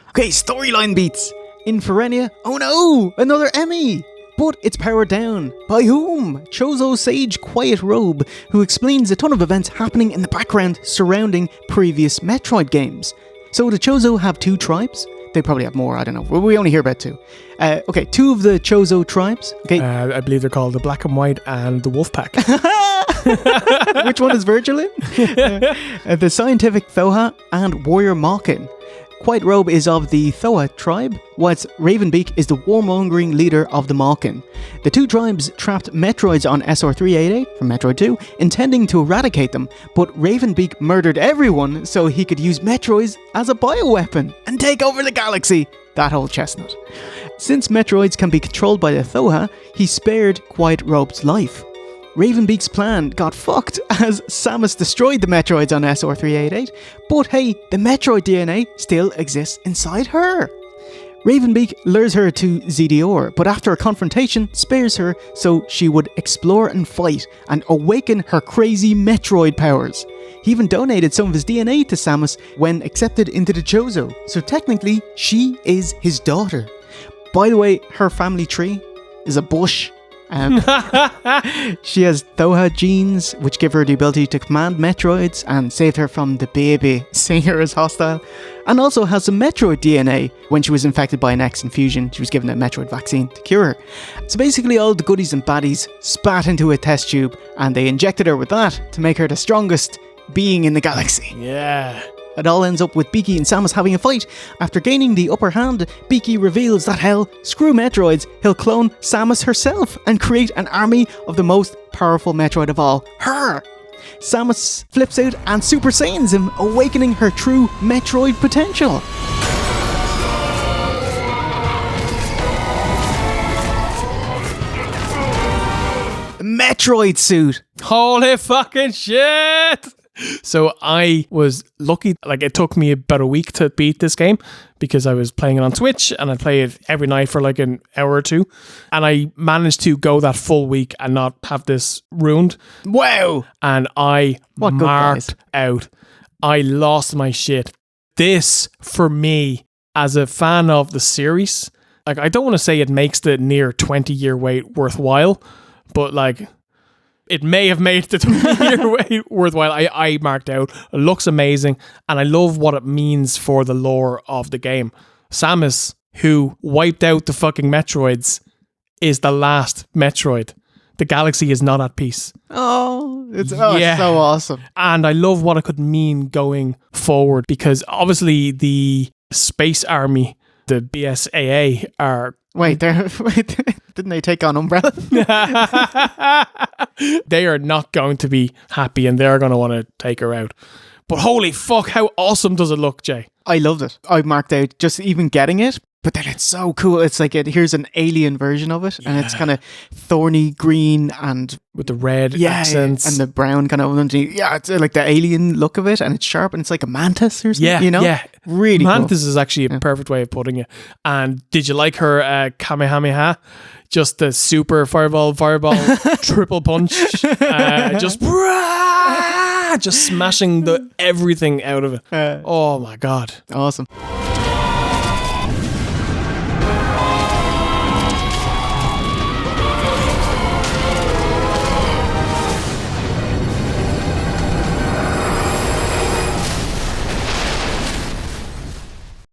Okay, storyline beats. In Ferenia, oh no, another EMMI! But it's powered down. By whom? Chozo Sage Quiet Robe, who explains a ton of events happening in the background surrounding previous Metroid games. So the Chozo have 2 tribes. They probably have more, I don't know. We only hear about 2. Okay, 2 of the Chozo tribes. Okay. I believe they're called the Black and White and the Wolf Pack. Which one is Virgil in? The Scientific Thoha and Warrior Malkin. Quiet Robe is of the Thoha tribe, whilst Ravenbeak is the warmongering leader of the Malkin. The 2 tribes trapped Metroids on SR388 from Metroid 2, intending to eradicate them, but Ravenbeak murdered everyone so he could use Metroids as a bioweapon and take over the galaxy. That whole chestnut. Since Metroids can be controlled by the Thoha, he spared Quiet Robe's life. Ravenbeak's plan got fucked as Samus destroyed the Metroids on SR388, but hey, the Metroid DNA still exists inside her. Ravenbeak lures her to ZDR, but after a confrontation, spares her so she would explore and fight and awaken her crazy Metroid powers. He even donated some of his DNA to Samus when accepted into the Chozo, so technically, she is his daughter. By the way, her family tree is a bush. She has Thoha genes, which give her the ability to command Metroids and saved her from the baby, seeing her as hostile. And also has some Metroid DNA. When she was infected by an X infusion, she was given a Metroid vaccine to cure her. So basically all the goodies and baddies spat into a test tube, and they injected her with that to make her the strongest being in the galaxy. Yeah. It all ends up with Beaky and Samus having a fight. After gaining the upper hand, Beaky reveals that screw Metroids, he'll clone Samus herself and create an army of the most powerful Metroid of all, her. Samus flips out and Super Saiyans him, awakening her true Metroid potential. Metroid suit. Holy fucking shit! So I was lucky, like it took me about a week to beat this game because I was playing it on Twitch and I play it every night for like an hour or 2. And I managed to go that full week and not have this ruined. Wow! And I marked out. I lost my shit. This, for me, as a fan of the series, like I don't want to say it makes the near 20-year wait worthwhile, but like it may have made the 20-year wait worthwhile. I marked out. It looks amazing, and I love what it means for the lore of the game. Samus, who wiped out the fucking Metroids, is the last Metroid. The galaxy is not at peace. It's so awesome. And I love what it could mean going forward, because obviously the Space Army, the BSAA, are... Wait, didn't they take on Umbrella? They are not going to be happy and they're going to want to take her out. But holy fuck, how awesome does it look, Jay? I loved it. I marked out just even getting it, but then it's so cool. It's like here's an alien version of it, and it's kind of thorny green and with the red accents and the brown kind of underneath. Yeah, it's like the alien look of it, and it's sharp, and it's like a mantis or something. Yeah, you know, really. Mantis cool. is actually a perfect way of putting it. And did you like her Kamehameha? Just the super fireball, triple punch, just smashing the everything out of it. Oh my god, awesome.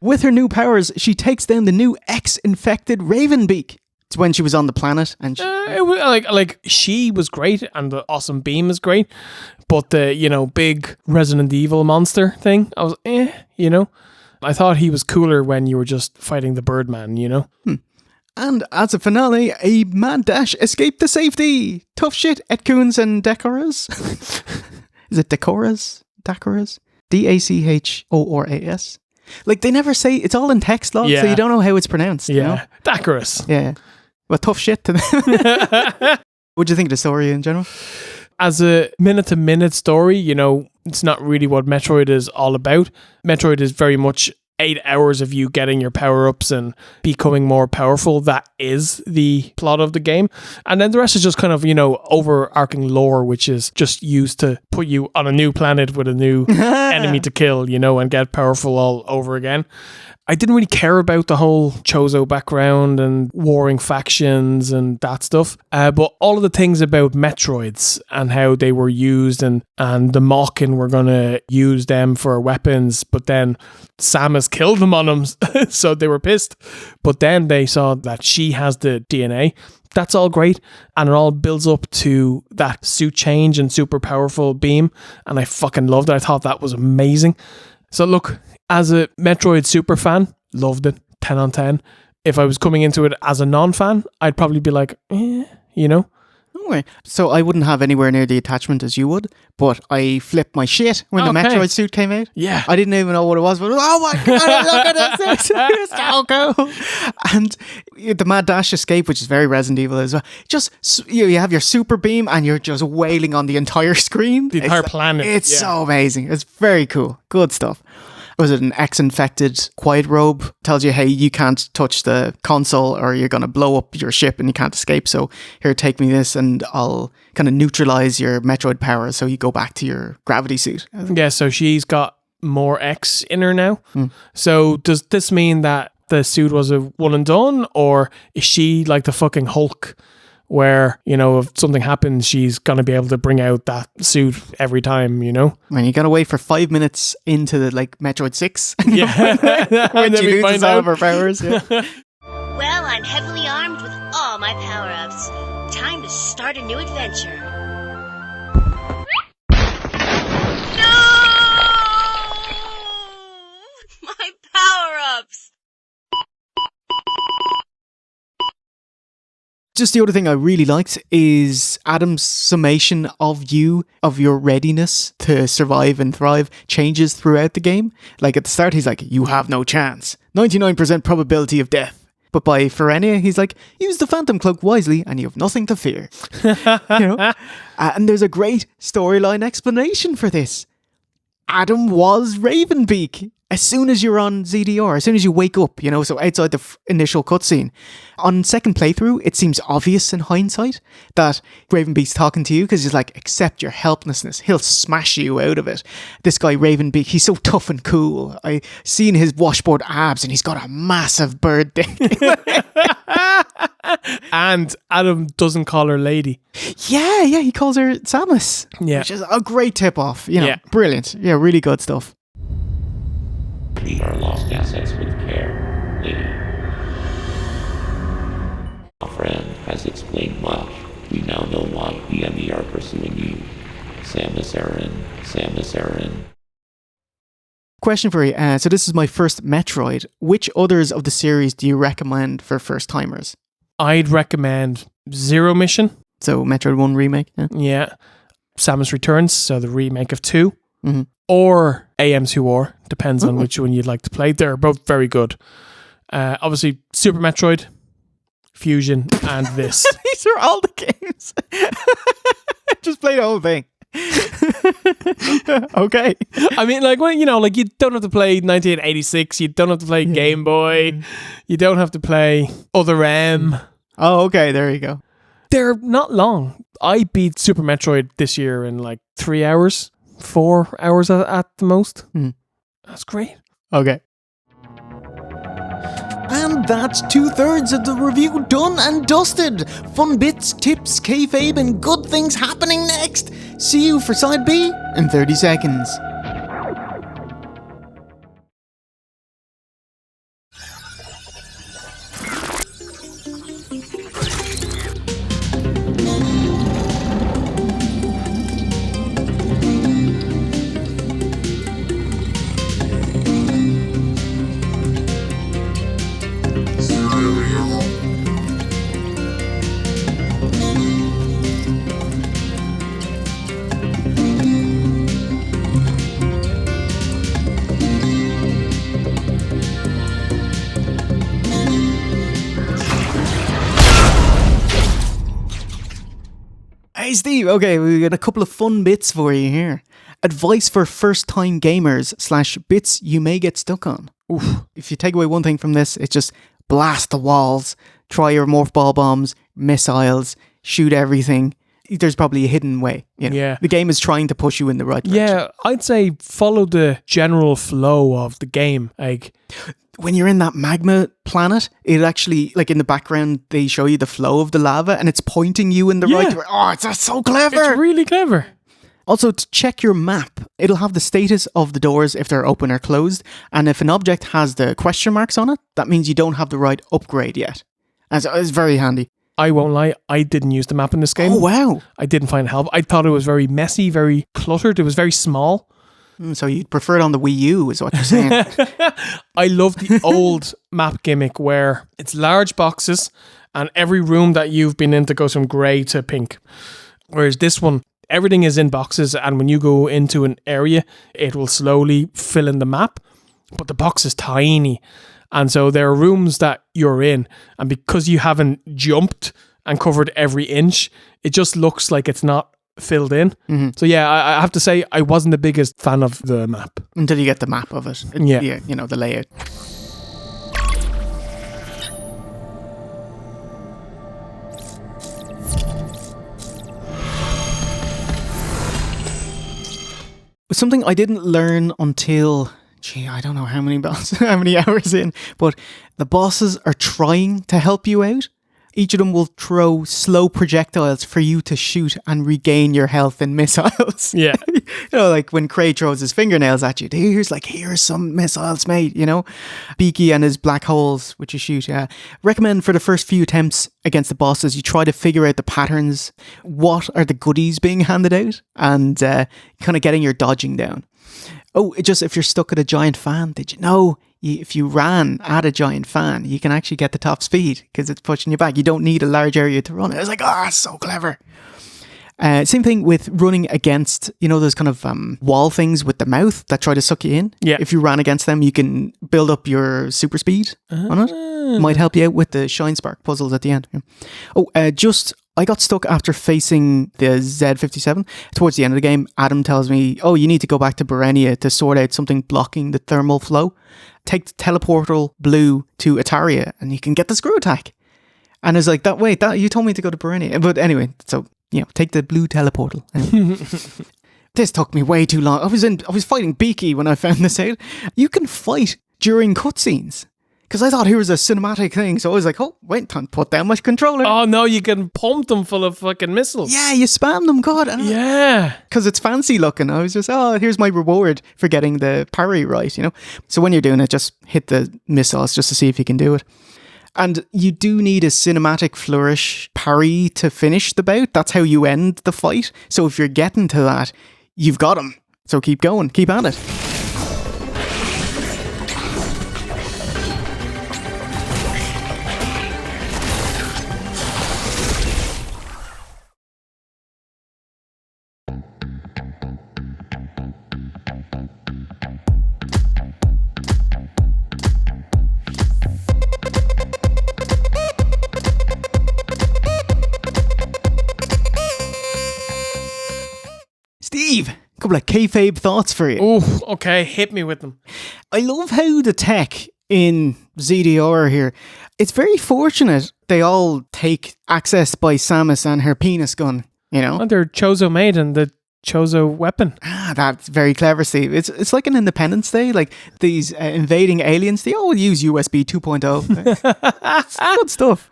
With her new powers, she takes down the new X-infected Ravenbeak. It's when she was on the planet, and it was, like she was great, and the awesome beam is great, But the, big Resident Evil monster thing, I was, I thought he was cooler when you were just fighting the Birdman, And as a finale, a mad dash escaped the safety. Tough shit, Etcoons and Decoras. Is it Decoras? Dacoras? Dachoras. Like, they never say, it's all in text log, so you don't know how it's pronounced. Yeah, Dacoras. Yeah. Well, tough shit to them. What do you think of the story in general? As a minute-to-minute story, it's not really what Metroid is all about. Metroid is very much 8 hours of you getting your power-ups and becoming more powerful. That is the plot of the game. And then the rest is just kind of, overarching lore, which is just used to put you on a new planet with a new enemy to kill, and get powerful all over again. I didn't really care about the whole Chozo background and warring factions and that stuff. But all of the things about Metroids and how they were used and the Mockin were going to use them for weapons, but then Samus killed them on them, so they were pissed. But then they saw that she has the DNA. That's all great, and it all builds up to that suit change and super powerful beam, and I fucking loved it. I thought that was amazing. So look, as a Metroid super fan, loved it, 10 on 10. If I was coming into it as a non-fan, I'd probably be like, Okay. So I wouldn't have anywhere near the attachment as you would, but I flipped my shit when the Metroid suit came out. Yeah. I didn't even know what it was, but oh my god, look at this. It's so cool. And the Mad Dash escape, which is very Resident Evil as well. Just, you have your super beam and you're just wailing on the entire screen. The entire planet. It's so amazing. It's very cool. Good stuff. Was it an X-infected quiet robe? Tells you, hey, you can't touch the console or you're going to blow up your ship and you can't escape. So here, take me this and I'll kind of neutralize your Metroid power so you go back to your gravity suit. Yeah, so she's got more X in her now. So does this mean that the suit was a one and done, or is she like the fucking Hulk where, if something happens, she's going to be able to bring out that suit every time, Man, you got to wait for 5 minutes into the Metroid 6. Yeah. when she loses all of her powers. Yeah. Well, I'm heavily armed with all my power-ups. Time to start a new adventure. No! My power-ups! Just the other thing I really liked is Adam's summation of your readiness to survive and thrive changes throughout the game. Like at the start, he's like, you have no chance. 99% probability of death. But by Ferenia, he's like, use the Phantom Cloak wisely and you have nothing to fear. And there's a great storyline explanation for this. Adam was Ravenbeak. As soon as you're on ZDR, as soon as you wake up, so outside the initial cutscene. On second playthrough, it seems obvious in hindsight that Ravenbeak's talking to you because he's like, accept your helplessness. He'll smash you out of it. This guy, Ravenbeak, he's so tough and cool. I seen his washboard abs and he's got a massive bird dick. And Adam doesn't call her lady. Yeah, he calls her Samus. Yeah. Which is a great tip-off. Yeah. Brilliant. Yeah, really good stuff. Treat our lost assets with care, lady. Our friend has explained much. We now know why EMMI are pursuing you. Samus Aran. Question for you. So this is my first Metroid. Which others of the series do you recommend for first-timers? I'd recommend Zero Mission. So Metroid 1 remake? Yeah. Samus Returns, so the remake of 2. Mm-hmm. Or AM2R, depends on which one you'd like to play. They're both very good. Obviously, Super Metroid, Fusion, and this. These are all the games. Just play the whole thing. Okay. I mean, you don't have to play 1986. You don't have to play Game Boy. You don't have to play Other M. Oh, okay. There you go. They're not long. I beat Super Metroid this year in 3 hours. 4 hours at the most. That's great. Okay. And that's 2/3 of the review done and dusted. Fun bits, tips, kayfabe, and good things happening next. See you for Side B in 30 seconds. Steve. Okay, we got a couple of fun bits for you here. Advice for first-time gamers / bits you may get stuck on. Oof. If you take away one thing from this, it's just blast the walls, try your morph ball bombs, missiles, shoot everything. There's probably a hidden way. You know? Yeah. The game is trying to push you in the right direction. Yeah, I'd say follow the general flow of the game. Like, when you're in that magma planet, it actually, like in the background, they show you the flow of the lava and it's pointing you in the right direction. Oh, that's so clever. It's really clever. Also, to check your map, it'll have the status of the doors if they're open or closed. And if an object has the question marks on it, that means you don't have the right upgrade yet. And so it's very handy. I won't lie, I didn't use the map in this game. Oh, wow. I didn't find it helpful. I thought it was very messy, very cluttered. It was very small. So you'd prefer it on the Wii U, is what you're saying. I love the old map gimmick where it's large boxes and every room that you've been into goes from grey to pink. Whereas this one, everything is in boxes, and when you go into an area, it will slowly fill in the map, but the box is tiny. And so there are rooms that you're in, and because you haven't jumped and covered every inch, it just looks like it's not filled in. Mm-hmm. So yeah, I have to say I wasn't the biggest fan of the map. Until you get the map of it. Yeah. You know, the layout. But something I didn't learn until, I don't know how many hours in, but the bosses are trying to help you out. Each of them will throw slow projectiles for you to shoot and regain your health in missiles. Yeah. You know, like when Craig throws his fingernails at you, here's some missiles, mate, you know? Beaky and his black holes, which you shoot, yeah. Recommend for the first few attempts against the bosses, you try to figure out the patterns. What are the goodies being handed out? And kind of getting your dodging down. Oh, just if you're stuck at a giant fan, did you know if you ran at a giant fan, you can actually get the top speed because it's pushing you back. You don't need a large area to run it. I was like, so clever. Same thing with running against, you know, those kind of wall things with the mouth that try to suck you in. Yeah. If you ran against them, you can build up your super speed on it. Might help you out with the Shine Spark puzzles at the end. I got stuck after facing the Z57. Towards the end of the game, Adam tells me, you need to go back to Berenia to sort out something blocking the thermal flow. Take the teleportal blue to Ataria and you can get the screw attack. And I was like, you told me to go to Berenia. But anyway, so, you know, take the blue teleportal. This took me way too long. I was fighting Beaky when I found this out. You can fight during cutscenes. Because I thought here was a cinematic thing. So I was like, wait, time to put down my controller. Oh, no, you can pump them full of fucking missiles. Yeah, you spam them, God. Yeah. Because it's fancy looking. I was just, here's my reward for getting the parry right, you know. So when you're doing it, just hit the missiles just to see if you can do it. And you do need a cinematic flourish parry to finish the bout. That's how you end the fight. So if you're getting to that, you've got him. So keep going. Keep at it. Steve, a couple of Kayfabe thoughts for you. Oh, okay, hit me with them. I love how the tech in ZDR here, it's very fortunate they all take access by Samus and her penis gun, you know? And they're Chozo made and the Chozo weapon. That's very clever, Steve. It's like an Independence Day, like these invading aliens, they all use USB 2.0. It's good stuff.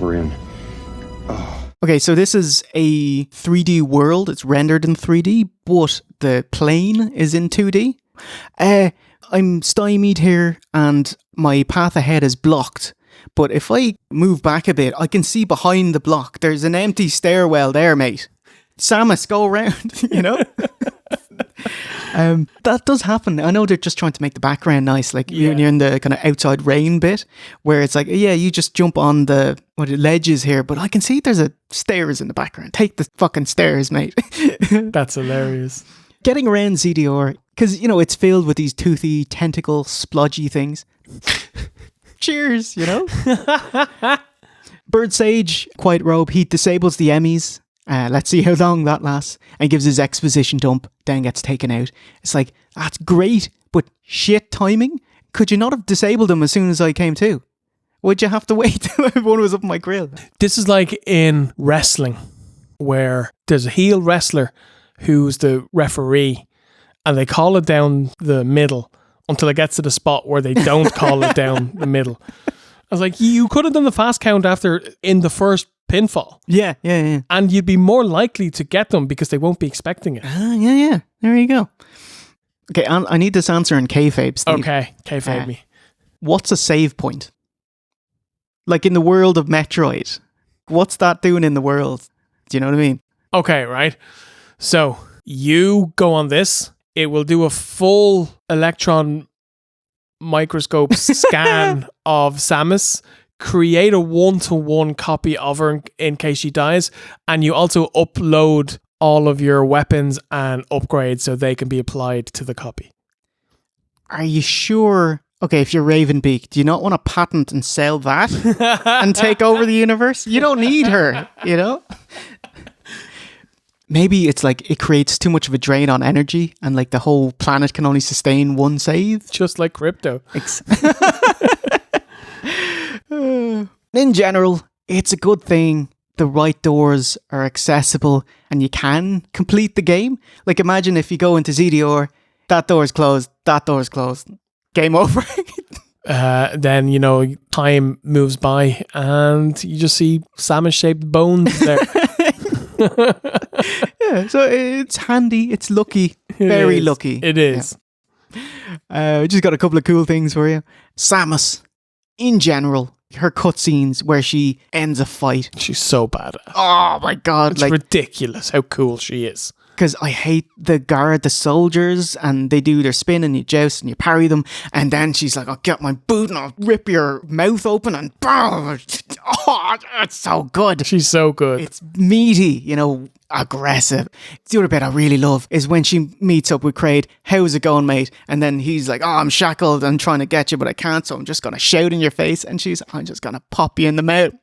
We're in. Okay, so this is a 3D world. It's rendered in 3D, but the plane is in 2D. I'm stymied here and my path ahead is blocked. But if I move back a bit, I can see behind the block. There's an empty stairwell there, mate. Samus, go around, you know? That does happen. I know they're just trying to make the background nice, like you're in the kind of outside rain bit, where it's like, you just jump on the ledges here, but I can see there's a stairs in the background. Take the fucking stairs, mate. That's hilarious. Getting around ZDR, because, you know, it's filled with these toothy, tentacle, splodgy things. Cheers, you know? Bird Sage, Quiet Robe, he disables the EMMIs. Let's see how long that lasts. And gives his exposition dump, then gets taken out. It's like, that's great, but shit timing. Could you not have disabled him as soon as I came to? Would you have to wait till everyone was up my grill? This is like in wrestling, where there's a heel wrestler who's the referee, and they call it down the middle until it gets to the spot where they don't call it down the middle. I was like, you could have done the fast count after in the first pinfall. Yeah. And you'd be more likely to get them because they won't be expecting it. Yeah. There you go. Okay, I need this answer in kayfabe, Steve. Okay, kayfabe me. What's a save point? Like in the world of Metroid. What's that doing in the world? Do you know what I mean? Okay, right. So you go on this. It will do a full electron microscope scan of Samus, create a 1-to-1 copy of her in case she dies, and you also upload all of your weapons and upgrades so they can be applied to the copy. Are you sure? Okay, if you're Ravenbeak, do you not want to patent and sell that and take over the universe? You don't need her, you know? Maybe it's like it creates too much of a drain on energy and like the whole planet can only sustain one save. Just like crypto. In general, it's a good thing the right doors are accessible and you can complete the game. Like imagine if you go into ZDR, that door's closed, game over. Then, you know, time moves by and you just see Samus-shaped bones there. Yeah, so it's handy, it's lucky, very lucky. It is. Yeah. Just got a couple of cool things for you. Samus, in general, her cutscenes where she ends a fight. She's so bad. Oh my god. It's ridiculous how cool she is. Because I hate the soldiers, and they do their spin and you joust and you parry them, and then she's like, I'll get my boot and I'll rip your mouth open and oh, it's so good. She's so good. It's meaty, you know, aggressive. The other bit I really love is when she meets up with Kraid. How's it going, mate? And then he's like, oh, I'm shackled, I'm trying to get you, but I can't, so I'm just going to shout in your face. And she's, I'm just going to pop you in the mouth.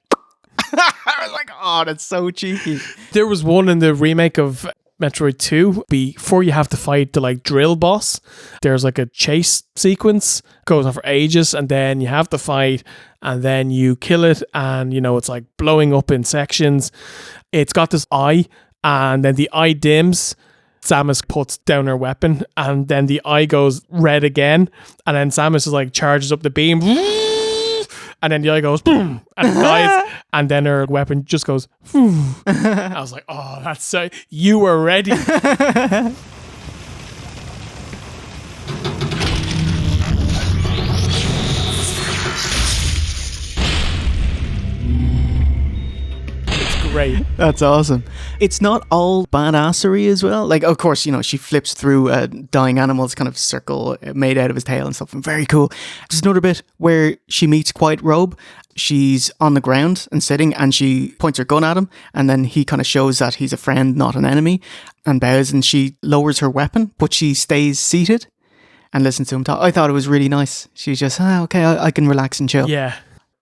I was like, oh, that's so cheeky. There was one in the remake of Metroid 2, before you have to fight the like drill boss, there's like a chase sequence, goes on for ages, and then you have to fight, and then you kill it, and you know, it's like blowing up in sections. It's got this eye, and then the eye dims, Samus puts down her weapon, and then the eye goes red again, and then Samus is like charges up the beam, and then the eye goes boom, and it dies, and then her weapon just goes I was like, oh, that's so, you were ready. Great. That's awesome. It's not all badassery as well. Like, of course, you know, she flips through a dying animal's kind of circle made out of his tail and stuff. And very cool. There's another bit where she meets Quiet Robe. She's on the ground and sitting, and she points her gun at him. And then he kind of shows that he's a friend, not an enemy, and bows. And she lowers her weapon, but she stays seated and listens to him talk. I thought it was really nice. She's just, okay, I can relax and chill. Yeah.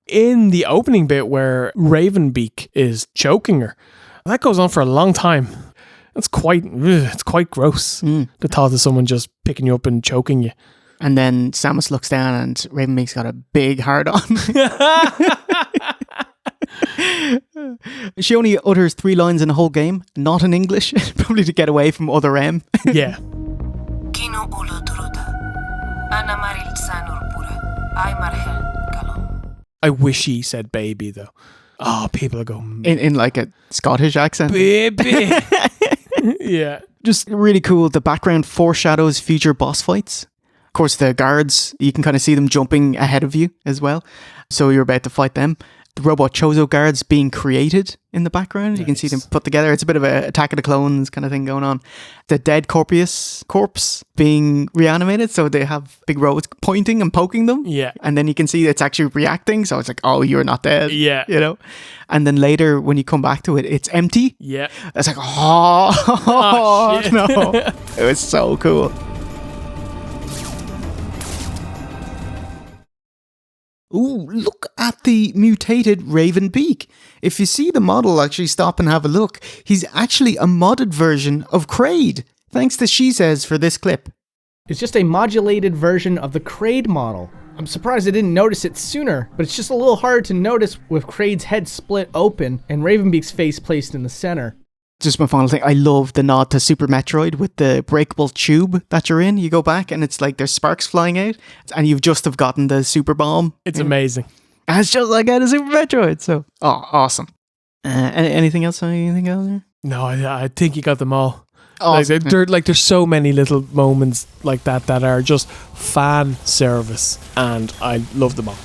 In the opening bit where Ravenbeak is choking her, that goes on for a long time. It's quite gross. The thought of someone just picking you up and choking you. And then Samus looks down and Ravenbeak's got a big heart on. She only utters 3 lines in the whole game, not in English, probably to get away from other M. Yeah. I wish he said baby though. Oh, people are going in like a Scottish accent. Baby. Yeah. Just really cool. The background foreshadows future boss fights. Of course, the guards, you can kind of see them jumping ahead of you as well. So you're about to fight them. The robot Chozo guards being created in the background. Nice. You can see them put together. It's a bit of a Attack of the Clones kind of thing going on. The dead corpse being reanimated. So they have big robots pointing and poking them. Yeah. And then you can see it's actually reacting. So it's like, oh, you're not dead. Yeah. You know? And then later when you come back to it, it's empty. Yeah. It's like, oh shit. No. It was so cool. Ooh, look at the mutated Raven beak. If you see the model, actually stop and have a look. He's actually a modded version of Kraid. Thanks to She Says for this clip. It's just a modulated version of the Kraid model. I'm surprised I didn't notice it sooner, but it's just a little hard to notice with Kraid's head split open and Ravenbeak's face placed in the center. Just my final thing, I love the nod to Super Metroid with the breakable tube that you're in. You go back and it's like there's sparks flying out and you've just have gotten the super bomb. It's amazing. And it's just like out of Super Metroid, so awesome. Anything else? Anything else there? No, I think you got them all. Awesome. There's so many little moments like that are just fan service, and I love them all.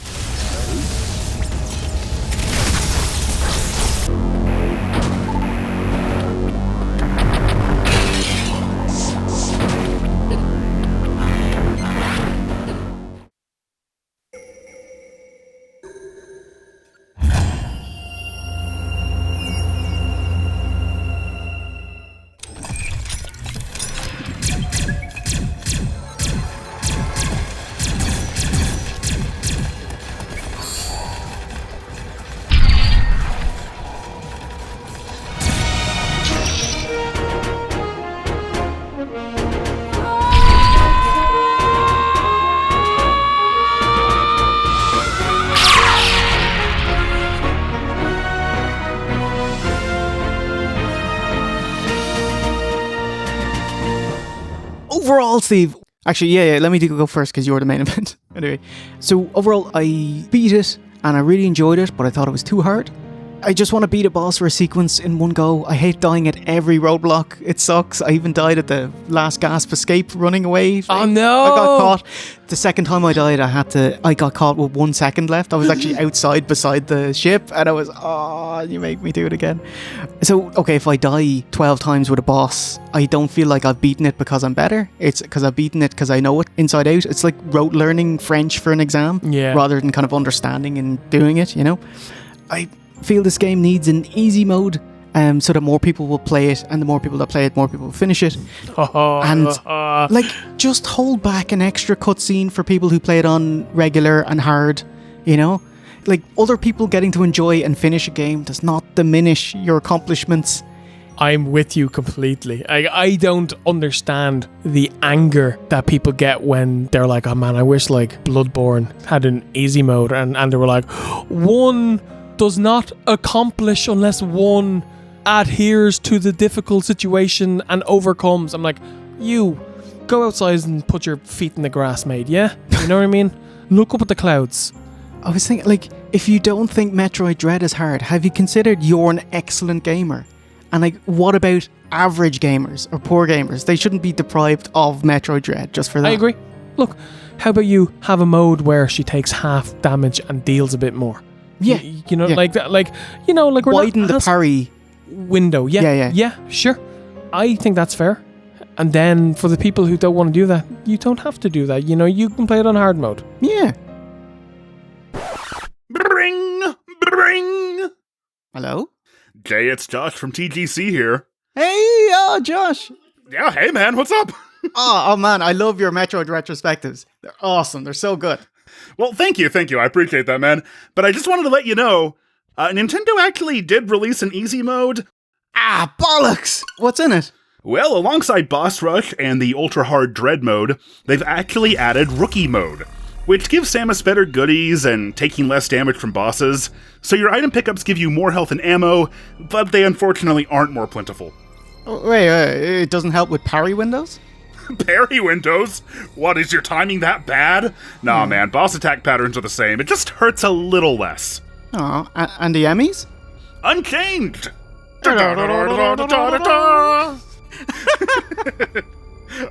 Overall, Steve, actually, yeah, let me go first because you're the main event. Anyway, so overall, I beat it and I really enjoyed it, but I thought it was too hard. I just want to beat a boss or a sequence in one go. I hate dying at every roadblock. It sucks. I even died at the last gasp escape running away. Oh no! I got caught. The second time I died, I got caught with 1 second left. I was actually outside beside the ship and I was, you make me do it again. So, okay, if I die 12 times with a boss, I don't feel like I've beaten it because I'm better. It's because I've beaten it because I know it inside out. It's like rote learning French for an exam rather than kind of understanding and doing it, you know? I feel this game needs an easy mode so that more people will play it, and the more people that play it, more people will finish it. And like, just hold back an extra cutscene for people who play it on regular and hard, you know? Like, other people getting to enjoy and finish a game does not diminish your accomplishments. I'm with you completely. I don't understand the anger that people get when they're like, oh man, I wish like Bloodborne had an easy mode, and they were like, one does not accomplish unless one adheres to the difficult situation and overcomes. I'm like, you go outside and put your feet in the grass, mate, yeah? You know what I mean? Look up at the clouds. I was thinking, like, if you don't think Metroid Dread is hard, have you considered you're an excellent gamer? And like, what about average gamers or poor gamers? They shouldn't be deprived of Metroid Dread just for that. I agree. Look, how about you have a mode where she takes half damage and deals a bit more? Yeah. You know, like that, like, you know, like, we're widen the parry window. Yeah, sure. I think that's fair. And then for the people who don't want to do that, you don't have to do that. You know, you can play it on hard mode. Yeah. Bring! Hello? Jay, it's Josh from TGC here. Hey, Josh. Yeah, hey man, what's up? oh man, I love your Metroid retrospectives. They're awesome. They're so good. Well, thank you. I appreciate that, man. But I just wanted to let you know, Nintendo actually did release an easy mode. Ah, bollocks! What's in it? Well, alongside Boss Rush and the Ultra Hard Dread mode, they've actually added Rookie mode, which gives Samus better goodies and taking less damage from bosses, so your item pickups give you more health and ammo, but they unfortunately aren't more plentiful. Oh, wait, it doesn't help with parry windows? Parry windows? What, is your timing that bad? Nah, man, boss attack patterns are the same. It just hurts a little less. Oh, and the EMMIs? Unchanged!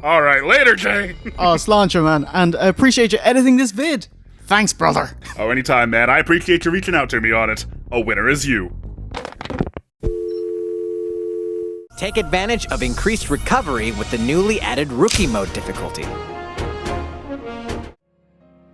Alright, later, Jay. Sláinte, man, and I appreciate you editing this vid. Thanks, brother. Oh, anytime, man. I appreciate you reaching out to me on it. A winner is you. Take advantage of increased recovery with the newly added Rookie Mode difficulty.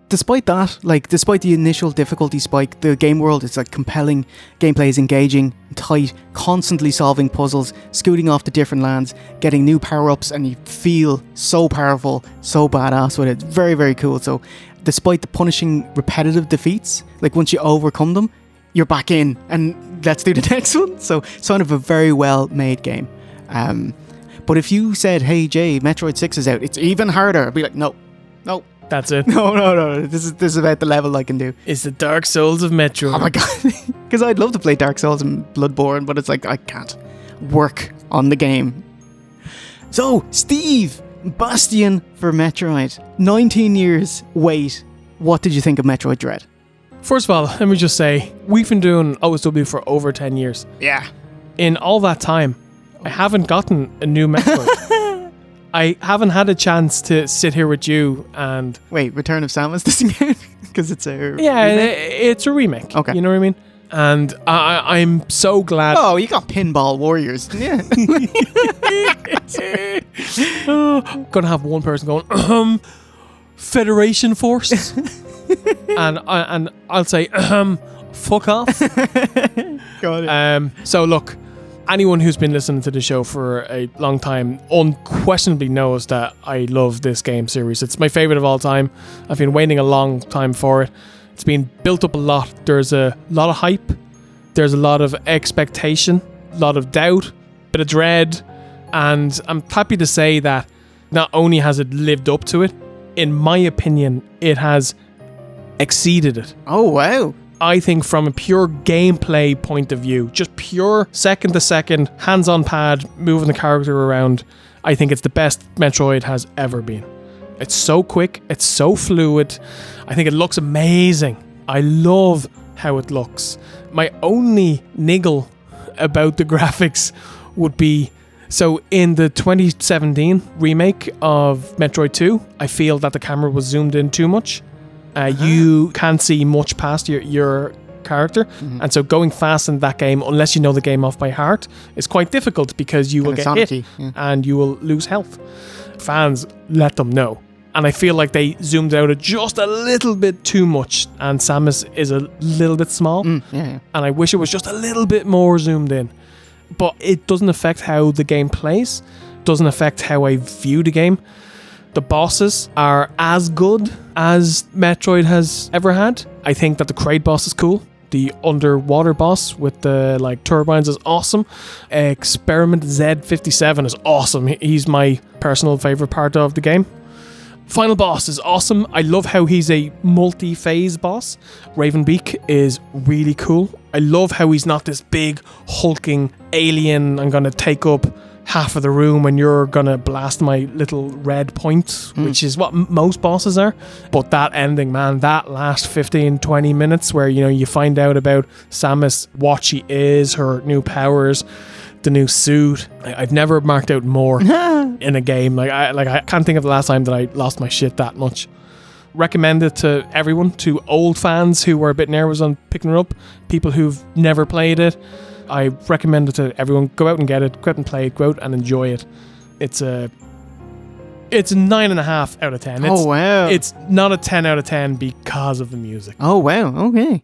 Despite that, despite the initial difficulty spike, the game world is compelling, gameplay is engaging, tight, constantly solving puzzles, scooting off to different lands, getting new power-ups, and you feel so powerful, so badass with it. Very, very cool. So despite the punishing repetitive defeats, like once you overcome them, you're back in and let's do the next one. So it's kind of a very well made game. But if you said, hey Jay, Metroid 6 is out, it's even harder, I'd be like, no. That's it. No. This is about the level I can do. It's the Dark Souls of Metroid. Oh my god. Because I'd love to play Dark Souls and Bloodborne, but it's like, I can't work on the game. So, Steve, Bastion for Metroid. 19 years wait. What did you think of Metroid Dread? First of all, let me just say, we've been doing OSW for over 10 years. Yeah. In all that time, I haven't gotten a new Metroid. I haven't had a chance to sit here with you and... Wait, Return of Samus doesn't count? Because it's a remake? It's a remake. Okay. You know what I mean? And I'm so glad... Oh, you got Pinball Warriors. Yeah. Gonna have one person going, Federation Force? and I'll say, fuck off. Got it. So look, anyone who's been listening to the show for a long time unquestionably knows that I love this game series. It's my favorite of all time. I've been waiting a long time for it. It's been built up a lot. There's a lot of hype. There's a lot of expectation, a lot of doubt, bit of dread. And I'm happy to say that not only has it lived up to it, in my opinion, it has exceeded it. Oh, wow. I think from a pure gameplay point of view, just pure second to second, hands-on pad, moving the character around, I think it's the best Metroid has ever been. It's so quick, it's so fluid, I think it looks amazing. I love how it looks. My only niggle about the graphics would be, so in the 2017 remake of Metroid 2, I feel that the camera was zoomed in too much. You can't see much past your character, and so going fast in that game, unless you know the game off by heart, is quite difficult because you will get hit and you will lose health. Fans, let them know. And I feel like they zoomed out just a little bit too much, and Samus is a little bit small, and I wish it was just a little bit more zoomed in. But it doesn't affect how the game plays, doesn't affect how I view the game. The bosses are as good as Metroid has ever had. I think that the Kraid boss is cool. The underwater boss with the turbines is awesome. Experiment Z57 is awesome. He's my personal favorite part of the game. Final boss is awesome. I love how he's a multi-phase boss. Ravenbeak is really cool. I love how he's not this big hulking alien. I'm going to take up half of the room and you're gonna blast my little red point, which is what most bosses are. But that ending, man, that last 15-20 minutes where you find out about Samus, what she is, her new powers, the new suit. I've never marked out more in a game. I can't think of the last time that I lost my shit that much. Recommend it to everyone, to old fans who were a bit nervous on picking it up, people who've never played it. I recommend it to everyone. Go out and get it. Go out and play it. Go out and enjoy it. It's a 9.5 out of 10. Oh, wow. It's not a 10 out of 10 because of the music. Oh, wow. Okay.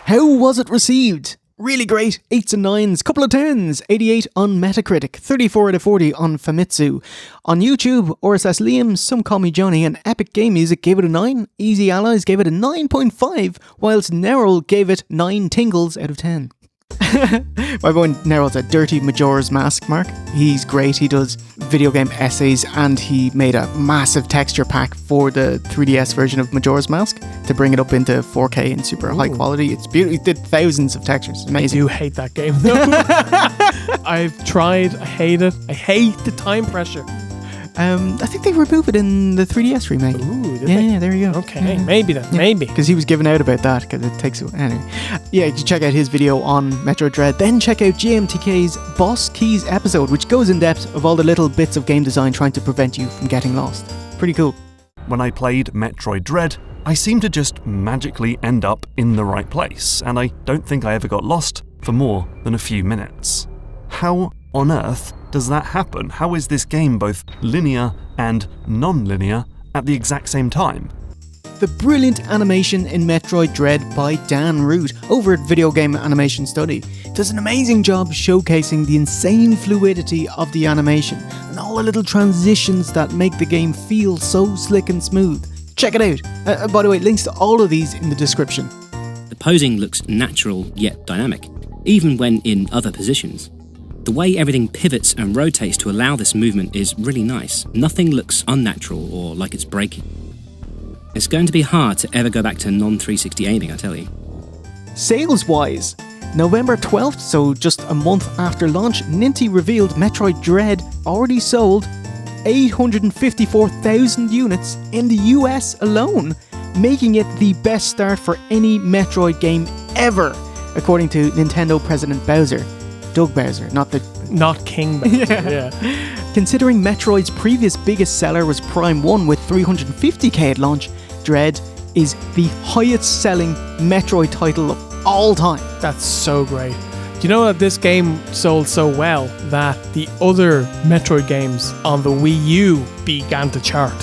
How was it received? Really great. 8s and 9s, couple of 10s, 88 on Metacritic, 34 out of 40 on Famitsu. On YouTube, RSS Liam, Some Call Me Johnny, and Epic Game Music gave it a 9. Easy Allies gave it a 9.5, whilst Nerol gave it 9 tingles out of 10. My boy Nerol's a dirty Majora's Mask, Mark. He's great. He does video game essays and he made a massive texture pack for the 3DS version of Majora's Mask to bring it up into 4K and super high quality. It's beautiful. He did thousands of textures. It's amazing. I do hate that game though. I've tried. I hate it. I hate the time pressure. I think they remove it in the 3DS remake. Ooh, did yeah, there you go. Okay, maybe then, maybe. Because he was giving out about that, because it takes... Anyway. Yeah, you check out his video on Metroid Dread. Then check out GMTK's Boss Keys episode, which goes in depth of all the little bits of game design trying to prevent you from getting lost. Pretty cool. When I played Metroid Dread, I seemed to just magically end up in the right place, and I don't think I ever got lost for more than a few minutes. How on earth does that happen? How is this game both linear and non-linear at the exact same time? The brilliant animation in Metroid Dread by Dan Root over at Video Game Animation Study does an amazing job showcasing the insane fluidity of the animation and all the little transitions that make the game feel so slick and smooth. Check it out. By the way, links to all of these in the description. The posing looks natural yet dynamic, even when in other positions. The way everything pivots and rotates to allow this movement is really nice. Nothing looks unnatural or like it's breaking. It's going to be hard to ever go back to non-360 aiming, I tell you. Sales-wise, November 12th, so just a month after launch, Ninty revealed Metroid Dread already sold 854,000 units in the US alone, making it the best start for any Metroid game ever, according to Nintendo President Bowser. Doug Bowser, not King Bowser. Yeah. Considering Metroid's previous biggest seller was Prime 1 with 350k at launch, Dread is the highest selling Metroid title of all time. That's so great. Do you know that this game sold so well that the other Metroid games on the Wii U began to chart?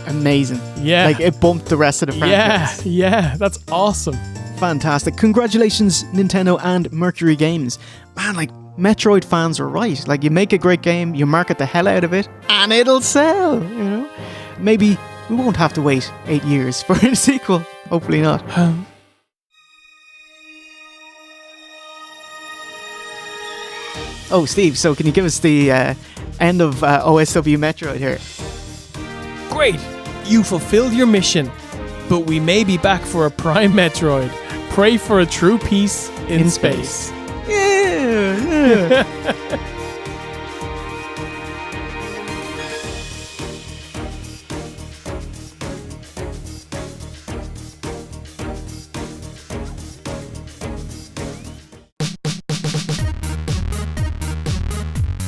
Amazing. Yeah. Like it bumped the rest of the franchise. Yeah, that's awesome. Fantastic. Congratulations, Nintendo and Mercury Games. Man, like, Metroid fans are right. Like, you make a great game, you market the hell out of it, and it'll sell, you know? Maybe we won't have to wait 8 years for a sequel. Hopefully not. Oh, Steve, so can you give us the end of OSW Metroid here? Great! You fulfilled your mission, but we may be back for a Prime Metroid. Pray for a true peace in space. Yeah.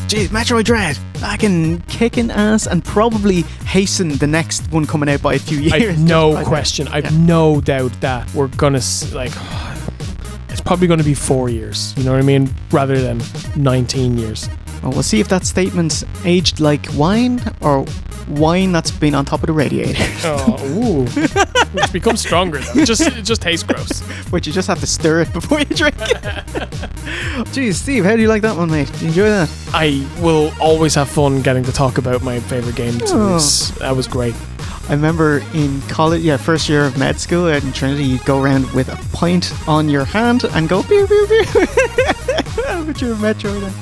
Jeez, Metroid Dread, back and kicking ass and probably hasten the next one coming out by a few years. I've no question. I've no doubt that we're gonna it's probably going to be 4 years, you know what I mean, rather than 19 years. Well, we'll see if that statement's aged like wine or wine that's been on top of the radiator. Ooh. Which becomes stronger though. It just tastes gross. But you just have to stir it before you drink it. Geez, Steve, how do you like that one, mate? Did you enjoy that? I will always have fun getting to talk about my favourite games. That was great. I remember in college, first year of med school out in Trinity, you'd go around with a pint on your hand and go pew pew pew. But you're a Metroid.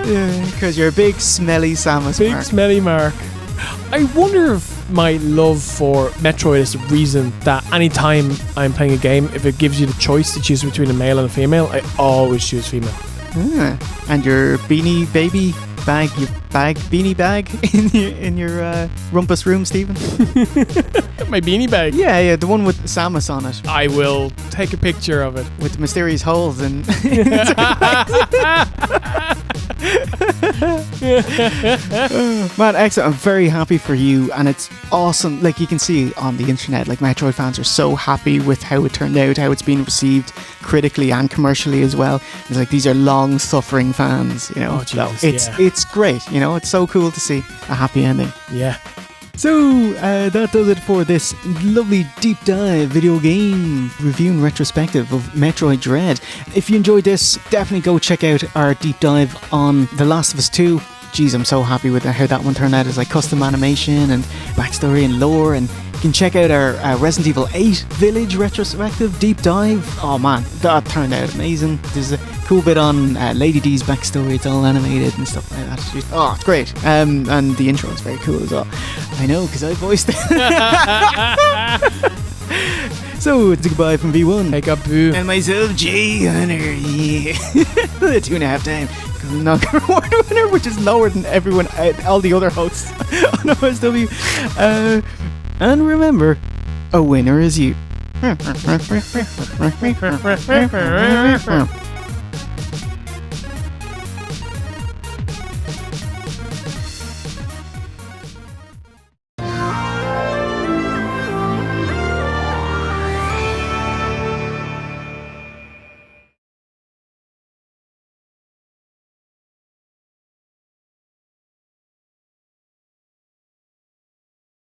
Yeah, because you're a big smelly Samus. Big smelly Mark. I wonder if my love for Metroid is the reason that anytime I'm playing a game, if it gives you the choice to choose between a male and a female, I always choose female. And your beanie baby bag, beanie bag in your rumpus room, Stephen? My beanie bag? Yeah, the one with Samus on it. I will take a picture of it. With mysterious holes and... Man, excellent. I'm very happy for you, and it's awesome. Like, you can see on the internet, like, Metroid fans are so happy with how it turned out, how it's been received critically and commercially as well. It's like, these are long-suffering fans, you know. Oh, Jesus, it's great, you know. It's so cool to see a happy ending. Yeah. So, that does it for this lovely deep dive video game review and retrospective of Metroid Dread. If you enjoyed this, definitely go check out our deep dive on The Last of Us 2. Jeez, I'm so happy with how that one turned out. It's like custom animation and backstory and lore, and you can check out our Resident Evil 8 Village retrospective deep dive. Oh man, that turned out amazing. There's a cool bit on Lady D's backstory. It's all animated and stuff like that. Oh, it's great. And the intro is very cool as well. I know, because I voiced it. So, it's a goodbye from V1. Make up, boo. And myself, Jay Hunter. Yeah. 2.5 time. because I'm not going to reward a winner, which is lower than everyone, all the other hosts on OSW. And remember, a winner is you.